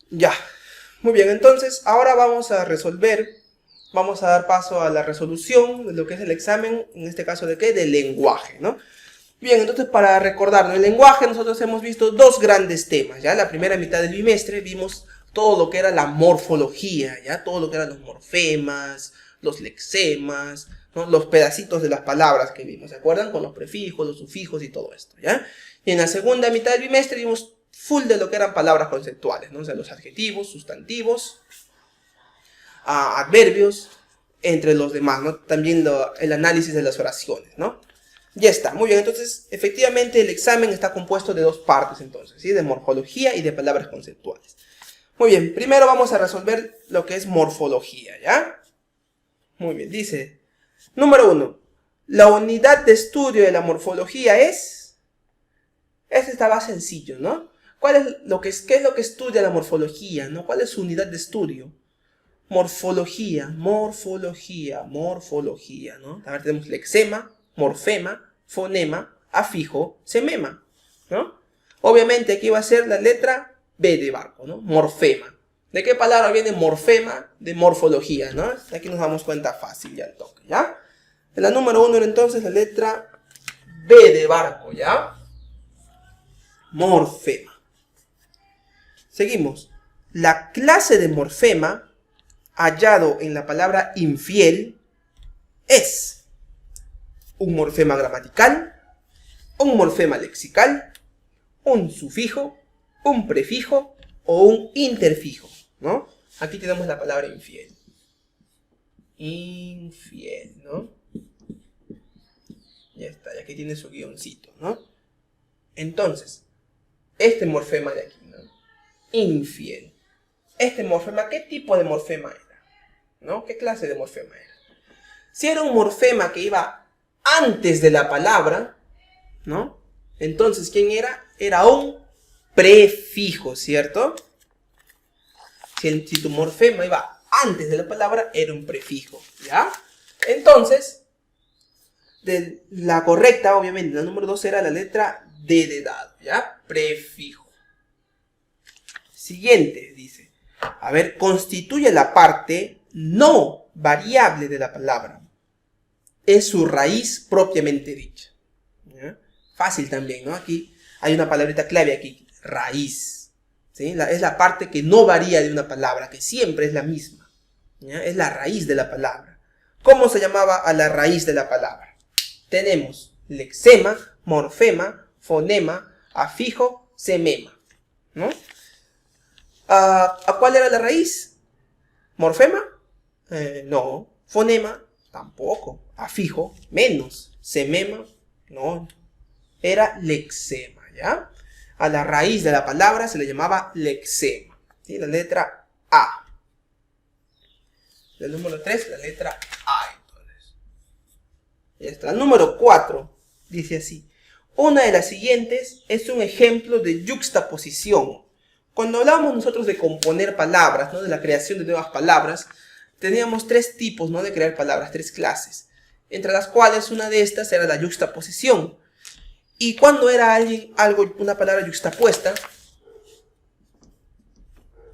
Ya, muy bien, entonces ahora vamos a dar paso a la resolución de lo que es el examen, en este caso de qué, del lenguaje, ¿no? Bien, entonces para recordarnos, el lenguaje nosotros hemos visto dos grandes temas, ¿ya? La primera mitad del bimestre vimos todo lo que era la morfología, ¿ya? Todo lo que eran los morfemas, los lexemas, ¿no? Los pedacitos de las palabras que vimos, ¿se acuerdan? Con los prefijos, los sufijos y todo esto, ¿ya? Y en la segunda mitad del bimestre vimos full de lo que eran palabras conceptuales, ¿no? O sea, los adjetivos, sustantivos, adverbios, entre los demás, ¿no? También el análisis de las oraciones, ¿no? Ya está, muy bien, entonces efectivamente el examen está compuesto de dos partes entonces, ¿sí? De morfología y de palabras conceptuales. Muy bien, primero vamos a resolver lo que es morfología, ¿ya? Muy bien, dice, número 1, la unidad de estudio de la morfología es... Este estaba sencillo, ¿no? ¿Qué es lo que estudia la morfología, ¿no? ¿Cuál es su unidad de estudio? Morfología, morfología, morfología, ¿no? A ver, tenemos lexema, morfema, fonema, afijo, semema, ¿no? Obviamente aquí va a ser la letra B de barco, ¿no? Morfema. ¿De qué palabra viene morfema? De morfología, ¿no? Aquí nos damos cuenta fácil ya el toque, ¿ya? En la número 1 era entonces la letra B de barco, ¿ya? Morfema. Seguimos. La clase de morfema hallado en la palabra infiel es un morfema gramatical, un morfema lexical, un sufijo, un prefijo o un interfijo, ¿no? Aquí tenemos la palabra infiel. Infiel, ¿no? Ya está, y aquí tiene su guioncito, ¿no? Entonces, este morfema de aquí, ¿no? Infiel. Este morfema, ¿qué tipo de morfema era? ¿No? ¿Qué clase de morfema era? Si era un morfema que iba antes de la palabra, ¿no? Entonces, ¿quién era? Era un prefijo, ¿cierto? Si tu morfema iba antes de la palabra, era un prefijo, ¿ya? Entonces, la correcta, obviamente, la número 2 era la letra D de dado, ¿ya? Prefijo. Siguiente, dice. A ver, constituye la parte no variable de la palabra. Es su raíz propiamente dicha. ¿Ya? Fácil también, ¿no? Aquí hay una palabrita clave aquí, raíz. ¿Sí? Es la parte que no varía de una palabra, que siempre es la misma. ¿Ya? Es la raíz de la palabra. ¿Cómo se llamaba a la raíz de la palabra? Tenemos lexema, morfema, fonema, afijo, semema, ¿no? ¿A cuál era la raíz? ¿Morfema? No. ¿Fonema? Tampoco. Afijo, menos. Semema, no. Era lexema, ¿ya? A la raíz de la palabra se le llamaba lexema. ¿Sí? La letra A. El número 3, la letra A, entonces. Ya está. El número 4 dice así. Una de las siguientes es un ejemplo de yuxtaposición. Cuando hablamos nosotros de componer palabras, ¿no? De la creación de nuevas palabras, teníamos tres tipos, ¿no? De crear palabras, tres clases. Entre las cuales una de estas era la yuxtaposición. Y cuando era una palabra yuxtapuesta,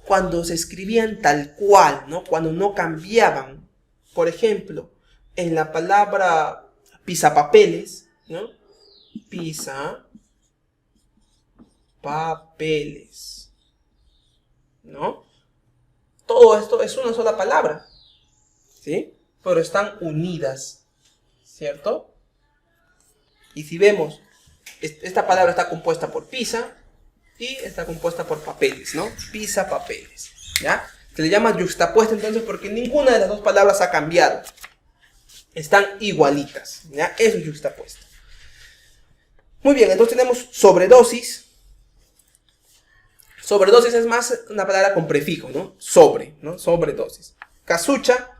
cuando se escribían tal cual, ¿no? Cuando no cambiaban. Por ejemplo, en la palabra pisapapeles, ¿no? Pisapapeles, ¿no? Todo esto es una sola palabra, ¿sí? Pero están unidas, ¿cierto? Y si vemos, esta palabra está compuesta por pisa y está compuesta por papeles, ¿no? Pisa, papeles, ¿ya? Se le llama yuxtapuesta entonces porque ninguna de las dos palabras ha cambiado. Están igualitas, ¿ya? Eso es yuxtapuesta. Muy bien, entonces tenemos sobredosis. Sobredosis es más una palabra con prefijo, ¿no? Sobre, ¿no? Sobredosis. Casucha.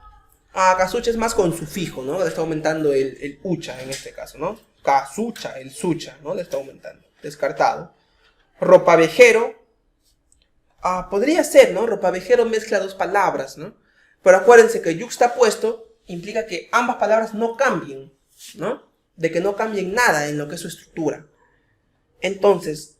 Casucha es más con sufijo, ¿no? Le está aumentando el ucha en este caso, ¿no? Casucha, el sucha, ¿no? Le está aumentando. Descartado. Ropavejero. Podría ser, ¿no? Ropavejero mezcla dos palabras, ¿no? Pero acuérdense que yuxtapuesto implica que ambas palabras no cambien, ¿no? De que no cambien nada en lo que es su estructura. Entonces,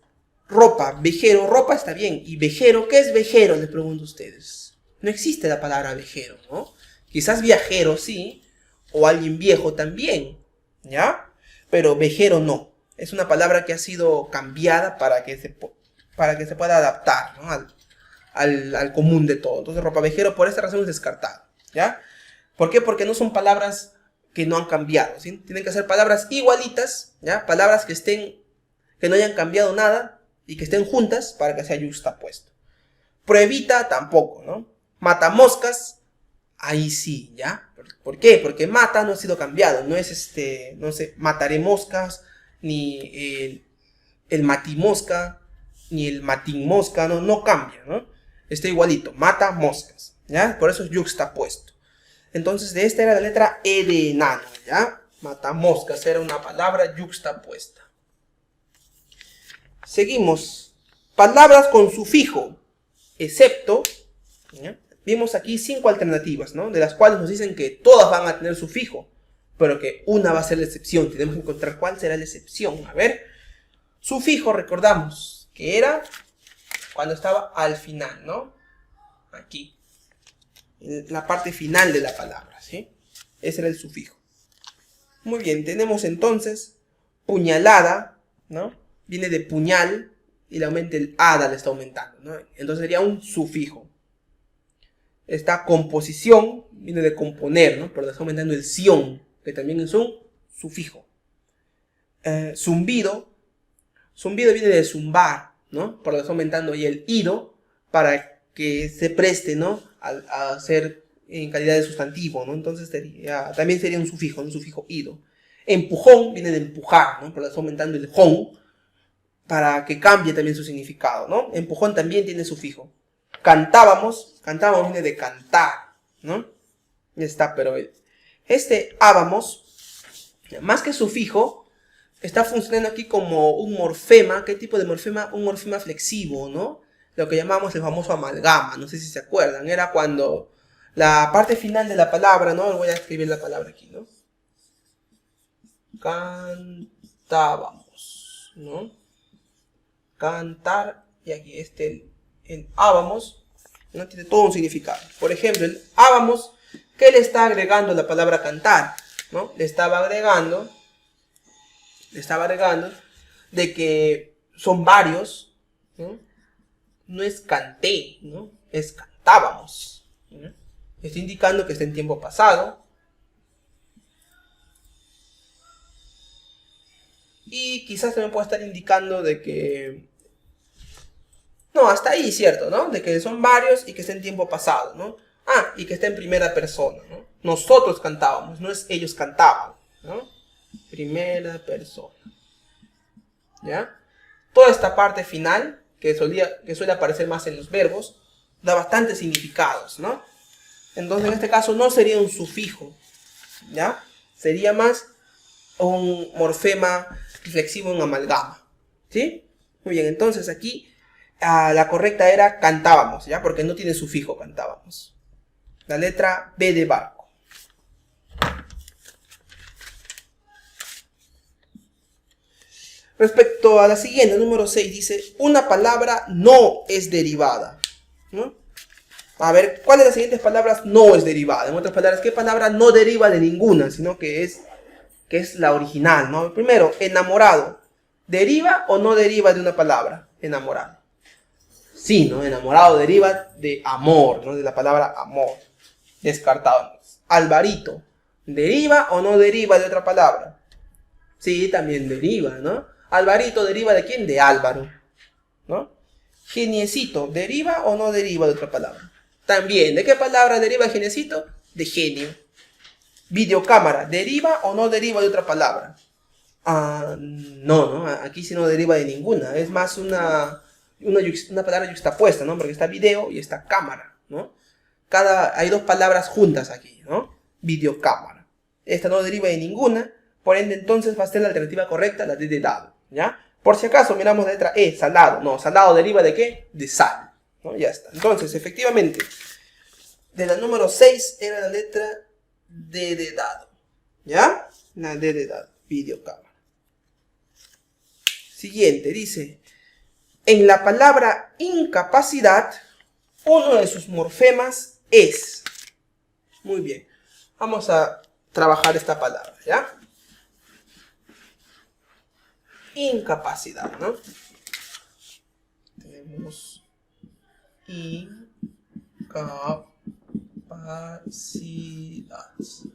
ropa, vejero, ropa está bien. ¿Y vejero? ¿Qué es vejero? Les pregunto a ustedes. No existe la palabra vejero, ¿no? Quizás viajero sí, o alguien viejo también, ¿ya? Pero vejero no. Es una palabra que ha sido cambiada para que se pueda adaptar, ¿no? al común de todo. Entonces ropavejero por esta razón es descartado, ¿ya? ¿Por qué? Porque no son palabras que no han cambiado, ¿sí? Tienen que ser palabras igualitas, ¿ya? Palabras que no hayan cambiado nada y que estén juntas para que sea justapuesto. Pruebita tampoco, ¿no? Matamoscas, ahí sí, ¿ya? ¿Por qué? Porque mata no ha sido cambiado, no es no sé, mataré moscas, ni el matimosca, ni el matimosca, no cambia, ¿no? Está igualito, mata moscas, ¿ya? Por eso es yuxtapuesto. Entonces, de esta era la letra E de enano, ¿ya? Matamoscas era una palabra yuxtapuesta. Seguimos. Palabras con sufijo, excepto, ¿ya? Vimos aquí 5 alternativas, ¿no? De las cuales nos dicen que todas van a tener sufijo, pero que una va a ser la excepción. Tenemos que encontrar cuál será la excepción. A ver, sufijo, recordamos que era cuando estaba al final, ¿no? Aquí, en la parte final de la palabra, ¿sí? Ese era el sufijo. Muy bien, tenemos entonces puñalada, ¿no? Viene de puñal y le aumenta el ada, le está aumentando, ¿no? Entonces sería un sufijo. Esta composición viene de componer, ¿no? Pero le está aumentando el sion, que también es un sufijo. Zumbido. Zumbido viene de zumbar, ¿no? Pero le está aumentando ahí el ido para que se preste, ¿no? A ser en calidad de sustantivo, ¿no? Entonces también sería un sufijo ido. Empujón viene de empujar, ¿no? Pero le está aumentando el jon para que cambie también su significado, ¿no? Empujón también tiene sufijo. Cantábamos viene de cantar, ¿no? Ya está, pero ábamos, más que sufijo, está funcionando aquí como un morfema. ¿Qué tipo de morfema? Un morfema flexivo, ¿no? Lo que llamamos el famoso amalgama, no sé si se acuerdan. Era cuando la parte final de la palabra, ¿no? Voy a escribir la palabra aquí, ¿no? Cantábamos, ¿no? Cantar, y aquí el ábamos, ¿no? Tiene todo un significado. Por ejemplo, el ábamos, ¿qué le está agregando la palabra cantar? ¿No? Le estaba agregando de que son varios, ¿no? No es canté, ¿no? Es cantábamos, ¿no? Está indicando que está en tiempo pasado. Y quizás también pueda estar indicando de que... No, hasta ahí, cierto, ¿no? De que son varios y que está en tiempo pasado, ¿no? Ah, y que está en primera persona, ¿no? Nosotros cantábamos, no es ellos cantaban, ¿no? Primera persona. ¿Ya? Toda esta parte final, que suele aparecer más en los verbos, da bastantes significados, ¿no? Entonces, en este caso, no sería un sufijo, ¿ya? Sería más un morfema reflexivo en amalgama, ¿sí? Muy bien, entonces aquí la correcta era cantábamos, ¿ya? Porque no tiene sufijo cantábamos. La letra B de barco. Respecto a la siguiente, número 6, dice, una palabra no es derivada, ¿no? A ver, ¿cuál de las siguientes palabras no es derivada? En otras palabras, ¿qué palabra no deriva de ninguna, sino que es la original, ¿no? Primero, enamorado. ¿Deriva o no deriva de una palabra? Enamorado. Sí, ¿no? Enamorado deriva de amor, ¿no? De la palabra amor. Descartado. Alvarito. ¿Deriva o no deriva de otra palabra? Sí, también deriva, ¿no? Alvarito deriva de quién? De Álvaro, ¿no? Geniecito, ¿deriva o no deriva de otra palabra? También, ¿de qué palabra deriva geniecito? De genio. Videocámara, ¿deriva o no deriva de otra palabra? No, aquí sí no deriva de ninguna. Es más una palabra yuxtapuesta, ¿no? Porque está video y está cámara, ¿no? Hay dos palabras juntas aquí, ¿no? Videocámara. Esta no deriva de ninguna, por ende entonces va a ser la alternativa correcta, la D de dado, ¿ya? Por si acaso miramos la letra E, salado. No, salado deriva de ¿qué? De sal, ¿no? Ya está. Entonces, efectivamente, de la número 6 era la letra D de dado, ¿ya? La D de dado, videocámara. Siguiente, dice, En la palabra incapacidad, uno de sus morfemas es. Muy bien. Vamos a trabajar esta palabra, ¿ya? Incapacidad, ¿no? Tenemos incapacidad,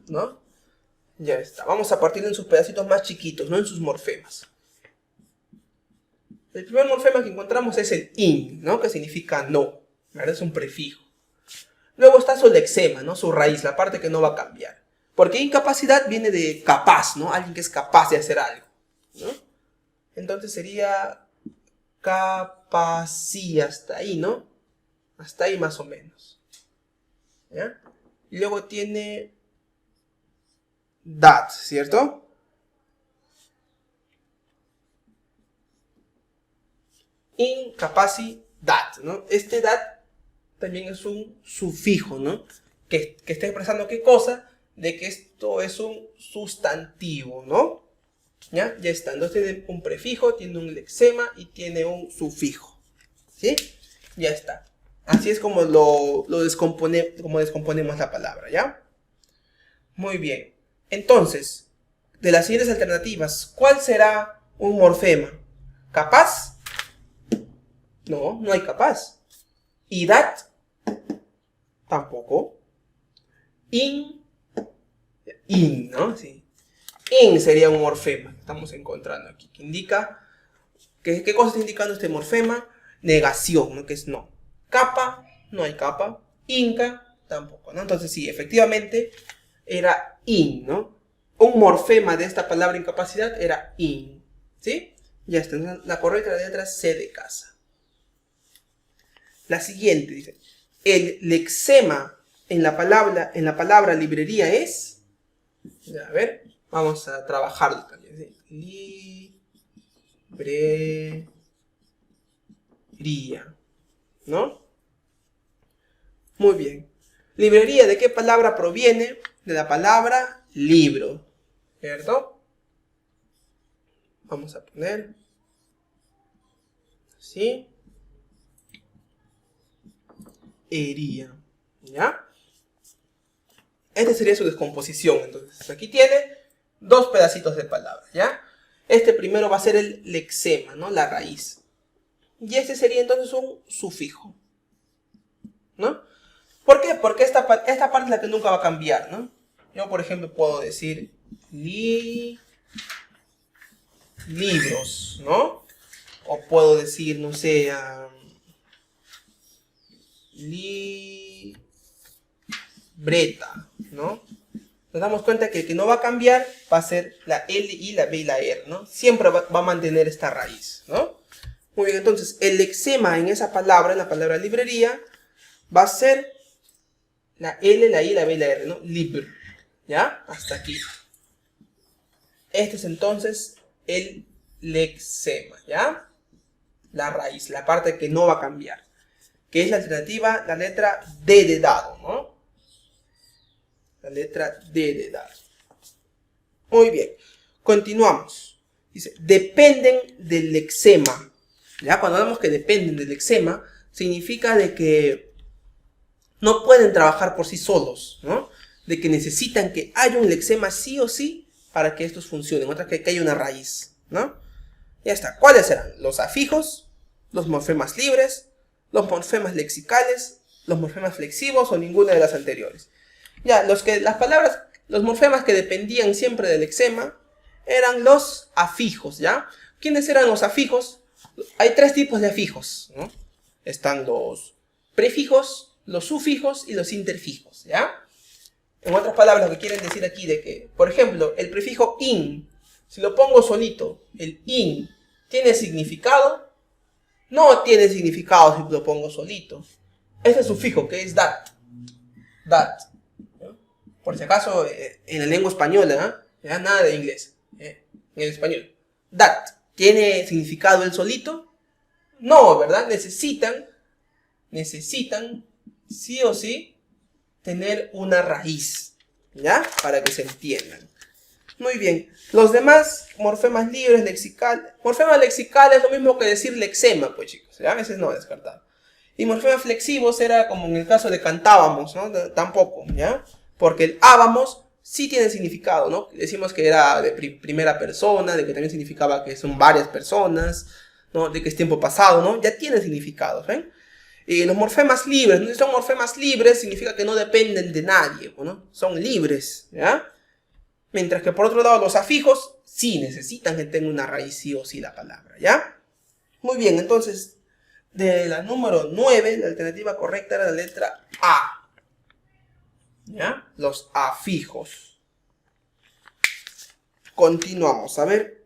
¿no? Ya está. Vamos a partir en sus pedacitos más chiquitos, no en sus morfemas. El primer morfema que encontramos es el in, ¿no? Que significa no, ¿verdad? Es un prefijo. Luego está su lexema, ¿no? Su raíz, la parte que no va a cambiar. Porque incapacidad viene de capaz, ¿no? Alguien que es capaz de hacer algo, ¿no? Entonces sería capací, hasta ahí, ¿no? Hasta ahí más o menos. ¿Ya? Y luego tiene dat, ¿cierto? Incapacidad, ¿no? Este dat también es un sufijo, ¿no? Que está expresando qué cosa, de que esto es un sustantivo, ¿no? ¿Ya? Ya está. Entonces tiene un prefijo, tiene un lexema y tiene un sufijo. ¿Sí? Ya está. Así es como descomponemos la palabra, ¿ya? Muy bien. Entonces, de las siguientes alternativas, ¿cuál será un morfema? ¿Capaz? No, no hay capaz. ¿Y dat? Tampoco. In, ¿no? Sí. In sería un morfema que estamos encontrando aquí, que indica, ¿qué cosa está indicando este morfema? Negación, ¿no? Que es no. Capa, no hay capa. Inca, tampoco, ¿no? Entonces sí, efectivamente era in, ¿no? Un morfema de esta palabra incapacidad era in, ¿sí? Ya está, la correcta letra C de casa. La siguiente dice, el lexema en la palabra librería es, ya, a ver, vamos a trabajarlo también, ¿sí? Librería, ¿no? Muy bien. Librería, ¿de qué palabra proviene? De la palabra libro, ¿cierto? Vamos a poner así. Ería, ¿ya? Esta sería su descomposición. Entonces, aquí tiene dos pedacitos de palabra, ¿ya? Este primero va a ser el lexema, ¿no? La raíz. Y este sería entonces un sufijo, ¿no? ¿Por qué? Porque esta parte es la que nunca va a cambiar, ¿no? Yo, por ejemplo, puedo decir libros, ¿no? O puedo decir, no sé, libreta, ¿no? Nos damos cuenta que el que no va a cambiar va a ser la L y la B y la R, ¿no? Siempre va a mantener esta raíz, ¿no? Muy bien, entonces el lexema en esa palabra, en la palabra librería, va a ser la L, la I, la B y la R, ¿no? Libr, ¿ya? Hasta aquí. Este es entonces el lexema, ¿ya? La raíz, la parte que no va a cambiar. Que es la alternativa, la letra D de dado, ¿no? La letra D de dado. Muy bien. Continuamos. Dice, dependen del lexema. ¿Ya? Cuando hablamos que dependen del lexema, significa de que no pueden trabajar por sí solos, ¿no? De que necesitan que haya un lexema sí o sí para que estos funcionen. Otra que haya una raíz, ¿no? Ya está. ¿Cuáles serán? Los afijos, los morfemas libres, los morfemas lexicales, los morfemas flexivos o ninguna de las anteriores. Ya, los morfemas que dependían siempre del lexema eran los afijos, ¿ya? ¿Quiénes eran los afijos? Hay tres tipos de afijos, ¿no? Están los prefijos, los sufijos y los interfijos, ¿ya? En otras palabras, lo que quieren decir aquí de que, por ejemplo, el prefijo in, si lo pongo solito, el in, ¿tiene significado? No tiene significado si lo pongo solito. Este sufijo que es dat. Dat. ¿No? Por si acaso, en la lengua española, ¿ya? Nada de inglés. En el español. Dat. ¿Tiene significado el solito? No, ¿verdad? Necesitan, sí o sí, tener una raíz, ¿ya? Para que se entiendan. Muy bien. Los demás morfemas libres, lexical. Morfema lexical es lo mismo que decir lexema, pues chicos. ¿Ya? A veces no descartado. Y morfemas flexivos era como en el caso de cantábamos, ¿no? Tampoco, ¿ya? Porque el ábamos sí tiene significado, ¿no? Decimos que era de primera persona, de que también significaba que son varias personas, ¿no? De que es tiempo pasado, ¿no? Ya tiene significados, ¿ven? Y los morfemas libres, ¿no? Si son morfemas libres, significa que no dependen de nadie, ¿no? Son libres, ¿ya? Mientras que por otro lado los afijos sí necesitan que tenga una raíz sí o sí la palabra, ¿ya? Muy bien, entonces de la número 9, la alternativa correcta era la letra A, ¿ya? Los afijos. Continuamos, a ver.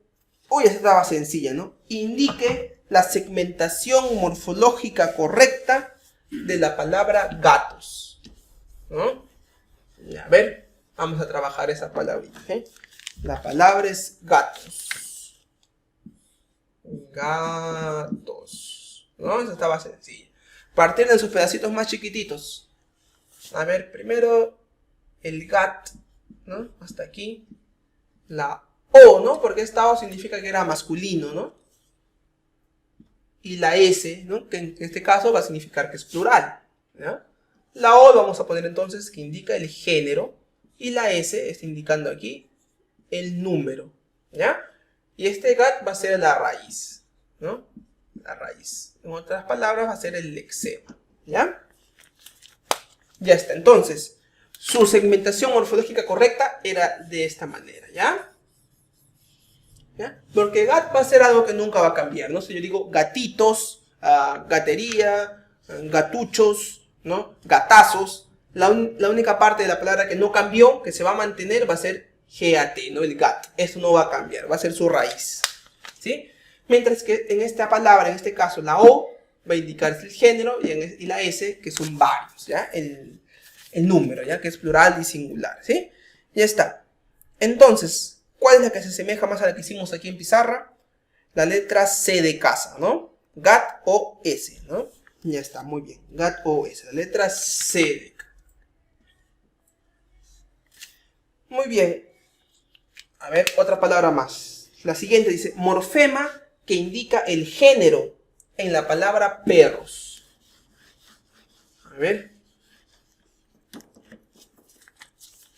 Uy, esta estaba sencilla, ¿no? Indique la segmentación morfológica correcta de la palabra gatos, ¿no? A ver, vamos a trabajar esa palabrita, ¿eh? La palabra es gatos. Gatos, ¿no? Eso estaba sencillo. Partir de sus pedacitos más chiquititos. A ver, primero el gat, ¿no? Hasta aquí. La O, ¿no? Porque esta O significa que era masculino, ¿no? Y la S, ¿no? Que en este caso va a significar que es plural, ¿ya? La O vamos a poner entonces que indica el género. Y la S está indicando aquí el número, ¿ya? Y este gat va a ser la raíz, ¿no? La raíz. En otras palabras va a ser el lexema, ¿ya? Ya está. Entonces, su segmentación morfológica correcta era de esta manera, ¿ya? ¿Ya? Porque gat va a ser algo que nunca va a cambiar, ¿no? Si yo digo gatitos, gatería, gatuchos, ¿no? Gatazos, la única parte de la palabra que no cambió, que se va a mantener, va a ser gat, ¿no? El gat. Esto no va a cambiar, va a ser su raíz, ¿sí? Mientras que en esta palabra, en este caso, la O va a indicar el género y la S, que son varios, ¿ya? El número, ¿ya? Que es plural y singular, ¿sí? Ya está. Entonces, ¿cuál es la que se asemeja más a la que hicimos aquí en pizarra? La letra C de casa, ¿no? Gat o S, ¿no? Ya está, muy bien. Gat o S, la letra C de casa. Muy bien. A ver, otra palabra más. La siguiente dice, morfema que indica el género en la palabra perros. A ver.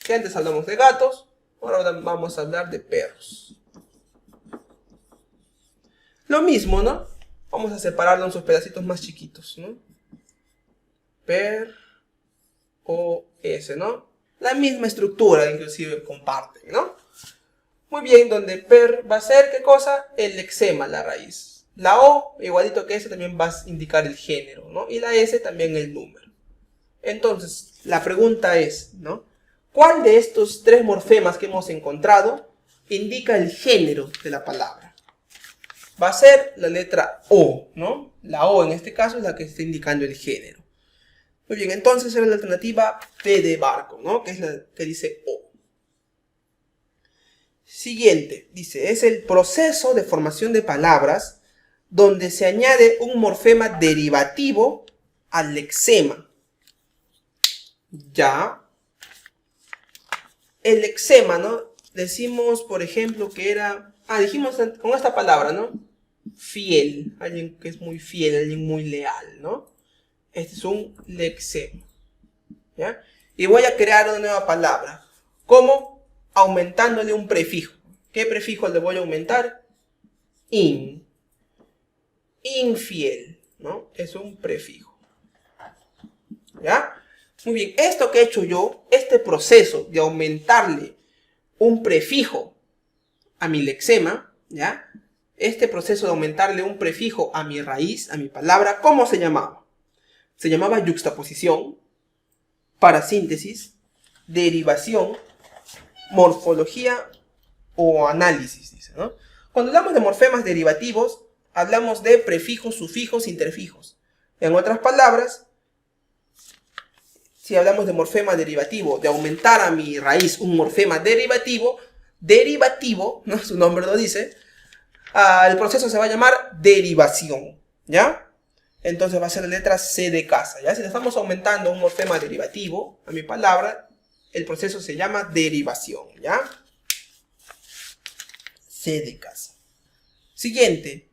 Que antes hablamos de gatos, ahora vamos a hablar de perros. Lo mismo, ¿no? Vamos a separarlo en sus pedacitos más chiquitos, ¿no? Per o S, ¿no? La misma estructura, inclusive comparten, ¿no? Muy bien, donde per va a ser, ¿qué cosa? El lexema, la raíz. La O, igualito que S, también va a indicar el género, ¿no? Y la S también el número. Entonces, la pregunta es, ¿no? ¿Cuál de estos tres morfemas que hemos encontrado indica el género de la palabra? Va a ser la letra O, ¿no? La O en este caso es la que está indicando el género. Muy bien, entonces era la alternativa P de barco, ¿no? Que es la que dice O. Siguiente, dice, es el proceso de formación de palabras donde se añade un morfema derivativo al lexema. Ya. El lexema, ¿no? Decimos, por ejemplo, que era... dijimos con esta palabra, ¿no? Fiel. Alguien que es muy fiel, alguien muy leal, ¿no? Este es un lexema, ¿ya? Y voy a crear una nueva palabra. ¿Cómo? Aumentándole un prefijo. ¿Qué prefijo le voy a aumentar? In. Infiel, ¿no? Es un prefijo, ¿ya? Muy bien, esto que he hecho yo, este proceso de aumentarle un prefijo a mi lexema, ¿ya? Este proceso de aumentarle un prefijo a mi raíz, a mi palabra, ¿cómo se llamaba? Se llamaba yuxtaposición, parasíntesis, derivación, morfología o análisis, dice, ¿no? Cuando hablamos de morfemas derivativos, hablamos de prefijos, sufijos, interfijos. En otras palabras, si hablamos de morfema derivativo, de aumentar a mi raíz un morfema derivativo, ¿no? Su nombre lo dice, el proceso se va a llamar derivación, ¿ya? Entonces va a ser la letra C de casa, ¿ya? Si le estamos aumentando un morfema derivativo a mi palabra, el proceso se llama derivación, ¿ya? C de casa. Siguiente.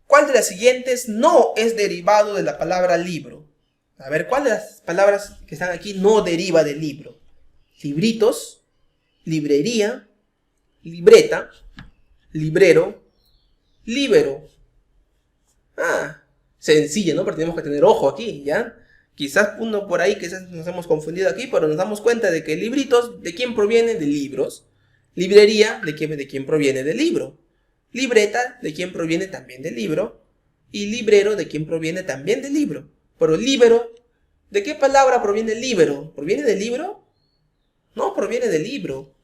¿Cuál de las siguientes no es derivado de la palabra libro? A ver, ¿cuál de las palabras que están aquí no deriva de libro? Libritos, librería, libreta, librero, líbero. Ah, sencillo, ¿no? Pero tenemos que tener ojo aquí, ¿ya? Quizás uno por ahí, quizás nos hemos confundido aquí, pero nos damos cuenta de que libritos, ¿de quién proviene? De libros. Librería, ¿de quién proviene? De libro. Libreta, ¿de quién proviene? También del libro. Y librero, ¿de quién proviene? También del libro. Pero líbero, ¿de qué palabra proviene el líbero? ¿Proviene del libro? No proviene del libro.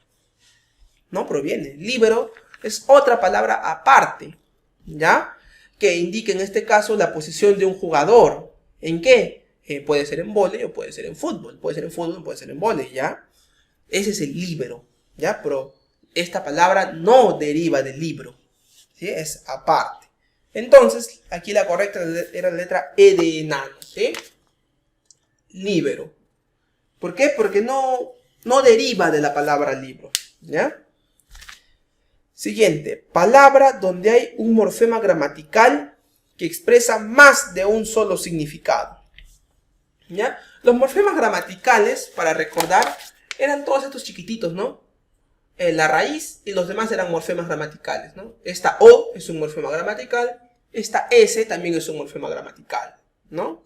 No proviene. Líbero es otra palabra aparte, ¿ya? Que indica en este caso la posición de un jugador. ¿En qué? Puede ser en vóley o puede ser en fútbol. Puede ser en fútbol o puede ser en vóley, ¿ya? Ese es el líbero, ¿ya? Pero esta palabra no deriva del libro, ¿sí? Es aparte. Entonces, aquí la correcta era la letra E de enano, ¿sí? Líbero. ¿Por qué? Porque no deriva de la palabra libro, ¿ya? Siguiente. Palabra donde hay un morfema gramatical que expresa más de un solo significado, ¿ya? Los morfemas gramaticales, para recordar, eran todos estos chiquititos, ¿no? La raíz y los demás eran morfemas gramaticales, ¿no? Esta O es un morfema gramatical, esta S también es un morfema gramatical, ¿no?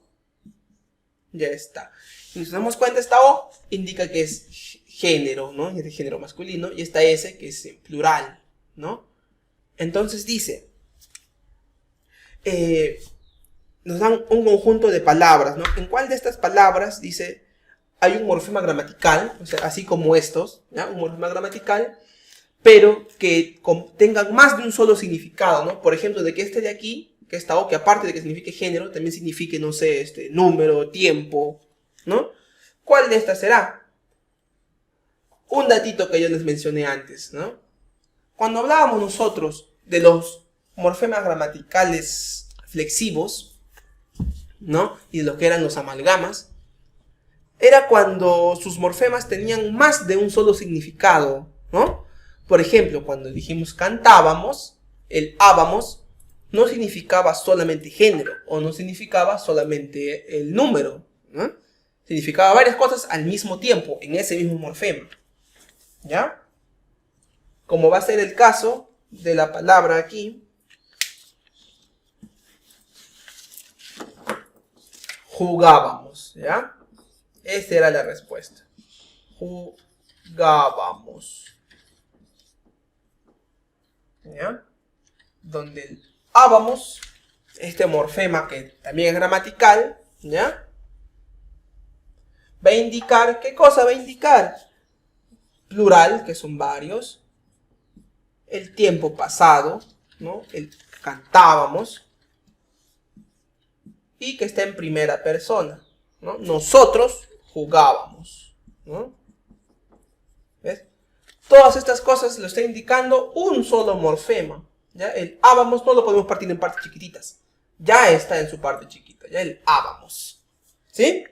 Ya está. Y nos damos cuenta, esta O indica que es género, ¿no? Es de género masculino, y esta S que es en plural, ¿no? Entonces dice, nos dan un conjunto de palabras, ¿no? ¿En cuál de estas palabras, dice, hay un morfema gramatical, o sea, así como estos, ¿ya? Un morfema gramatical, pero que tengan más de un solo significado, ¿no? Por ejemplo, de que este de aquí, que esta O, que aparte de que signifique género, también signifique, no sé, número, tiempo, ¿no? ¿Cuál de estas será? Un datito que yo les mencioné antes, ¿no? Cuando hablábamos nosotros de los morfemas gramaticales flexivos, ¿no? Y de lo que eran los amalgamas, era cuando sus morfemas tenían más de un solo significado, ¿no? Por ejemplo, cuando dijimos cantábamos, el ábamos no significaba solamente género, o no significaba solamente el número, ¿no? Significaba varias cosas al mismo tiempo, en ese mismo morfema, ¿ya? Como va a ser el caso de la palabra aquí, jugábamos, ¿ya? Esa era la respuesta. Jugábamos. ¿Ya? Donde el ábamos, este morfema que también es gramatical, ¿ya? Va a indicar, ¿qué cosa va a indicar? Plural, que son varios. El tiempo pasado, ¿no? El cantábamos. Y que está en primera persona, ¿no? Nosotros jugábamos, ¿no? ¿Ves? Todas estas cosas lo está indicando un solo morfema, ¿ya? El ábamos no lo podemos partir en partes chiquititas. Ya está en su parte chiquita, ya el ábamos. ¿Sí?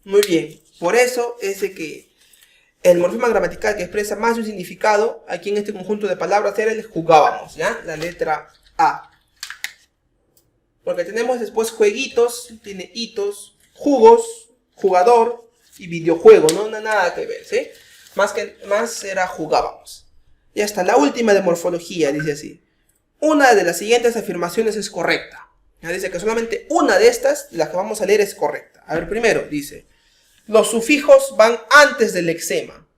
Muy bien. Por eso es de que el morfema gramatical que expresa más de un significado, aquí en este conjunto de palabras, era el jugábamos, ¿ya? La letra A. Porque tenemos después jueguitos, tiene hitos, jugos, jugador y videojuego, ¿no? Nada que ver, ¿sí? Más era jugábamos. Y hasta la última de morfología, dice así. Una de las siguientes afirmaciones es correcta. Ya dice que solamente una de estas, las que vamos a leer, es correcta. A ver, primero, dice, los sufijos van antes del lexema.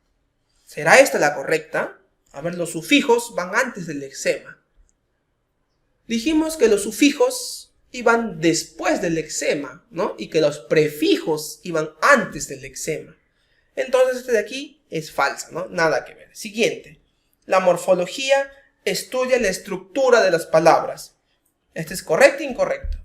¿Será esta la correcta? A ver, los sufijos van antes del lexema. Dijimos que los sufijos iban después del lexema, ¿no? Y que los prefijos iban antes del lexema. Entonces este de aquí es falsa, ¿no? Nada que ver. Siguiente. La morfología estudia la estructura de las palabras. ¿Este es correcto o incorrecto?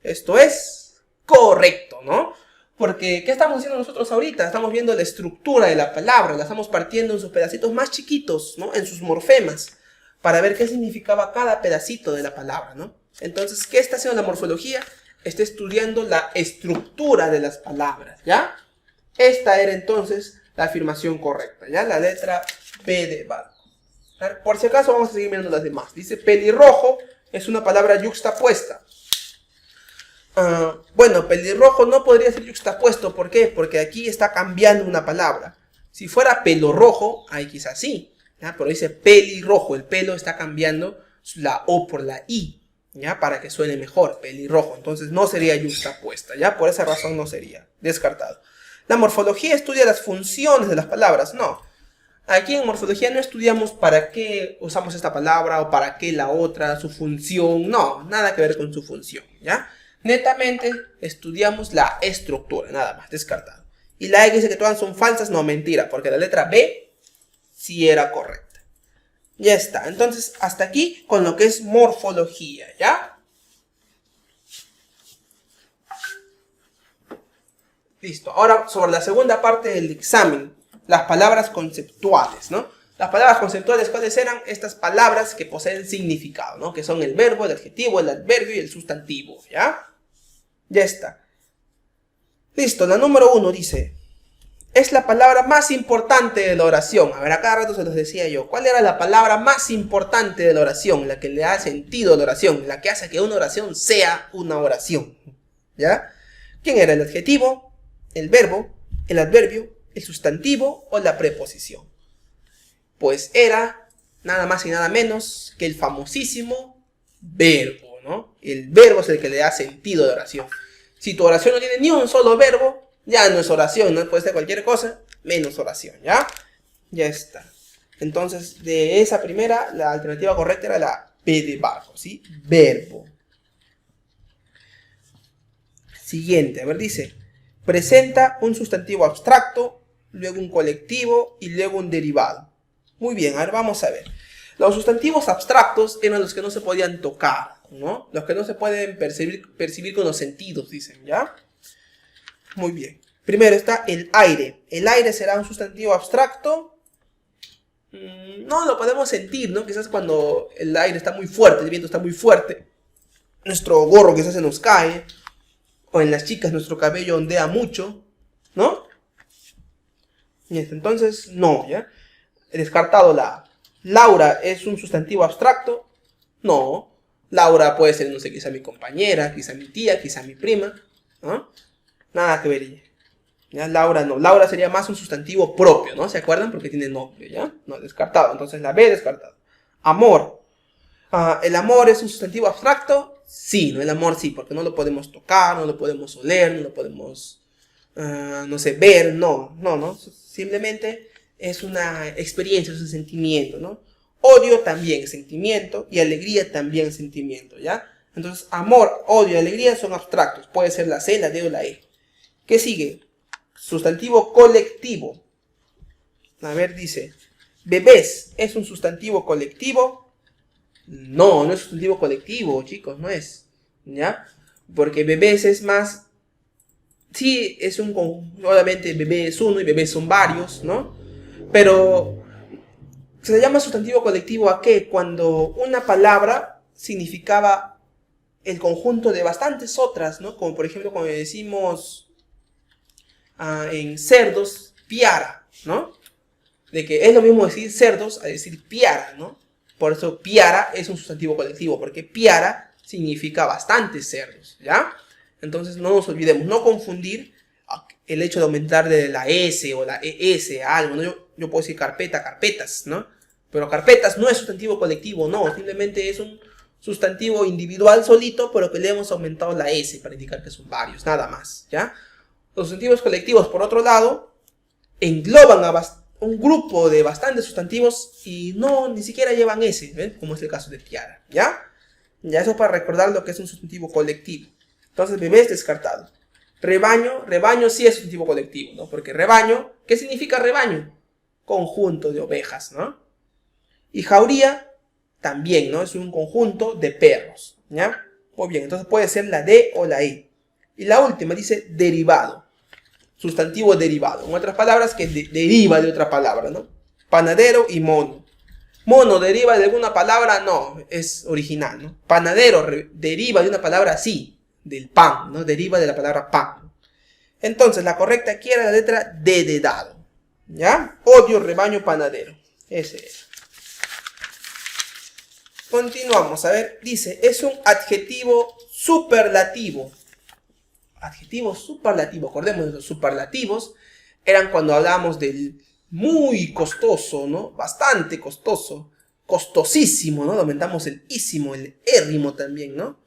Esto es correcto, ¿no? Porque, ¿qué estamos haciendo nosotros ahorita? Estamos viendo la estructura de la palabra, la estamos partiendo en sus pedacitos más chiquitos, ¿no? En sus morfemas, para ver qué significaba cada pedacito de la palabra, ¿no? Entonces, ¿qué está haciendo la morfología? Está estudiando la estructura de las palabras, ¿ya? Esta era entonces la afirmación correcta, ¿ya? La letra B de barco. A ver, por si acaso vamos a seguir mirando las demás. Dice pelirrojo es una palabra yuxtapuesta. Bueno, pelirrojo no podría ser yuxtapuesto. ¿Por qué? Porque aquí está cambiando una palabra. Si fuera pelo rojo, ahí quizás sí, ¿ya? Pero dice pelirrojo, el pelo está cambiando la O por la I, ¿ya? Para que suene mejor, pelirrojo. Entonces no sería yuxtapuesta, ¿ya? Por esa razón no sería, descartado. La morfología estudia las funciones de las palabras, no. Aquí en morfología no estudiamos para qué usamos esta palabra o para qué la otra, su función, no, nada que ver con su función, ¿ya? Netamente estudiamos la estructura, nada más, descartado. Y la E dice que todas son falsas, no, mentira, porque la letra B sí era correcta. Ya está, entonces hasta aquí con lo que es morfología, ¿ya? Listo, ahora sobre la segunda parte del examen, las palabras conceptuales, ¿no? Las palabras conceptuales, ¿cuáles eran? Estas palabras que poseen significado, ¿no? Que son el verbo, el adjetivo, el adverbio y el sustantivo, ¿ya? Ya está. Listo, la número 1 dice, es la palabra más importante de la oración. A ver, a cada rato se los decía yo. ¿Cuál era la palabra más importante de la oración? La que le da sentido a la oración, la que hace que una oración sea una oración, ¿ya? ¿Quién era el adjetivo, el verbo, el adverbio, el sustantivo o la preposición? Pues era nada más y nada menos que el famosísimo verbo, ¿no? El verbo es el que le da sentido a la oración. Si tu oración no tiene ni un solo verbo, ya no es oración, no puede ser cualquier cosa, menos oración, ¿ya? Ya está. Entonces, de esa primera, la alternativa correcta era la B de abajo, ¿sí? Verbo. Siguiente, a ver, dice, presenta un sustantivo abstracto, luego un colectivo y luego un derivado. Muy bien, a ver, vamos a ver. Los sustantivos abstractos eran los que no se podían tocar, ¿no? Los que no se pueden percibir con los sentidos, dicen, ¿ya? Muy bien. Primero está el aire. ¿El aire será un sustantivo abstracto? No, lo podemos sentir, ¿no? Quizás cuando el aire está muy fuerte, el viento está muy fuerte, nuestro gorro quizás se nos cae, o en las chicas nuestro cabello ondea mucho, ¿no? Y entonces, no, ¿ya? He descartado la A. Laura es un sustantivo abstracto. No. Laura puede ser, no sé, quizá mi compañera, quizá mi tía, quizá mi prima, ¿no? Nada que ver ella. ¿Ya? Laura no. Laura sería más un sustantivo propio, ¿no? ¿Se acuerdan? Porque tiene nombre, ¿ya? No, descartado. Entonces la B descartado. Amor. ¿El amor es un sustantivo abstracto? Sí, ¿no? El amor sí, porque no lo podemos tocar, no lo podemos oler, no lo podemos, no sé, ver, no. Simplemente es una experiencia, es un sentimiento, ¿no? Odio también es sentimiento y alegría también es sentimiento, ¿ya? Entonces, amor, odio y alegría son abstractos. Puede ser la C, la D o la E. ¿Qué sigue? Sustantivo colectivo. A ver, dice, bebés, ¿es un sustantivo colectivo? No, no es sustantivo colectivo, chicos, no es, ¿ya? Porque bebés es más... Sí, es un... Obviamente bebé es uno y bebés son varios, ¿no? Pero se le llama sustantivo colectivo ¿a qué? Cuando una palabra significaba el conjunto de bastantes otras, ¿no? Como por ejemplo cuando decimos en cerdos, piara, ¿no? De que es lo mismo decir cerdos a decir piara, ¿no? Por eso piara es un sustantivo colectivo, porque piara significa bastantes cerdos, ¿ya? Entonces no nos olvidemos, no confundir el hecho de aumentar de la S o la ES a algo, ¿no? Yo puedo decir carpeta, carpetas, ¿no? Pero carpetas no es sustantivo colectivo, no, simplemente es un sustantivo individual solito, pero que le hemos aumentado la S para indicar que son varios, nada más, ¿ya? Los sustantivos colectivos, por otro lado, engloban a un grupo de bastantes sustantivos y no, ni siquiera llevan S, ¿ven? Como es el caso de Kiara, ¿ya? Ya eso para recordar lo que es un sustantivo colectivo. Entonces, bebé es descartado. Rebaño, rebaño sí es sustantivo colectivo, ¿no? Porque rebaño, ¿qué significa rebaño? Conjunto de ovejas, ¿no? Y jauría, también, ¿no? Es un conjunto de perros, ¿ya? Muy bien, entonces puede ser la D o la E. Y la última dice derivado. Sustantivo derivado. En otras palabras, que deriva de otra palabra, ¿no? Panadero y mono. Mono deriva de alguna palabra, no, es original, ¿no? Panadero deriva de una palabra, sí, del pan, ¿no? Deriva de la palabra pan. Entonces, la correcta aquí era la letra D de dado, ¿ya? Odio rebaño panadero. Ese es. Continuamos, a ver, dice, es un adjetivo superlativo. Adjetivo superlativo, acordémonos de los superlativos, eran cuando hablábamos del muy costoso, ¿no? Bastante costoso, costosísimo, ¿no? Aumentamos el ísimo, el érrimo también, ¿no?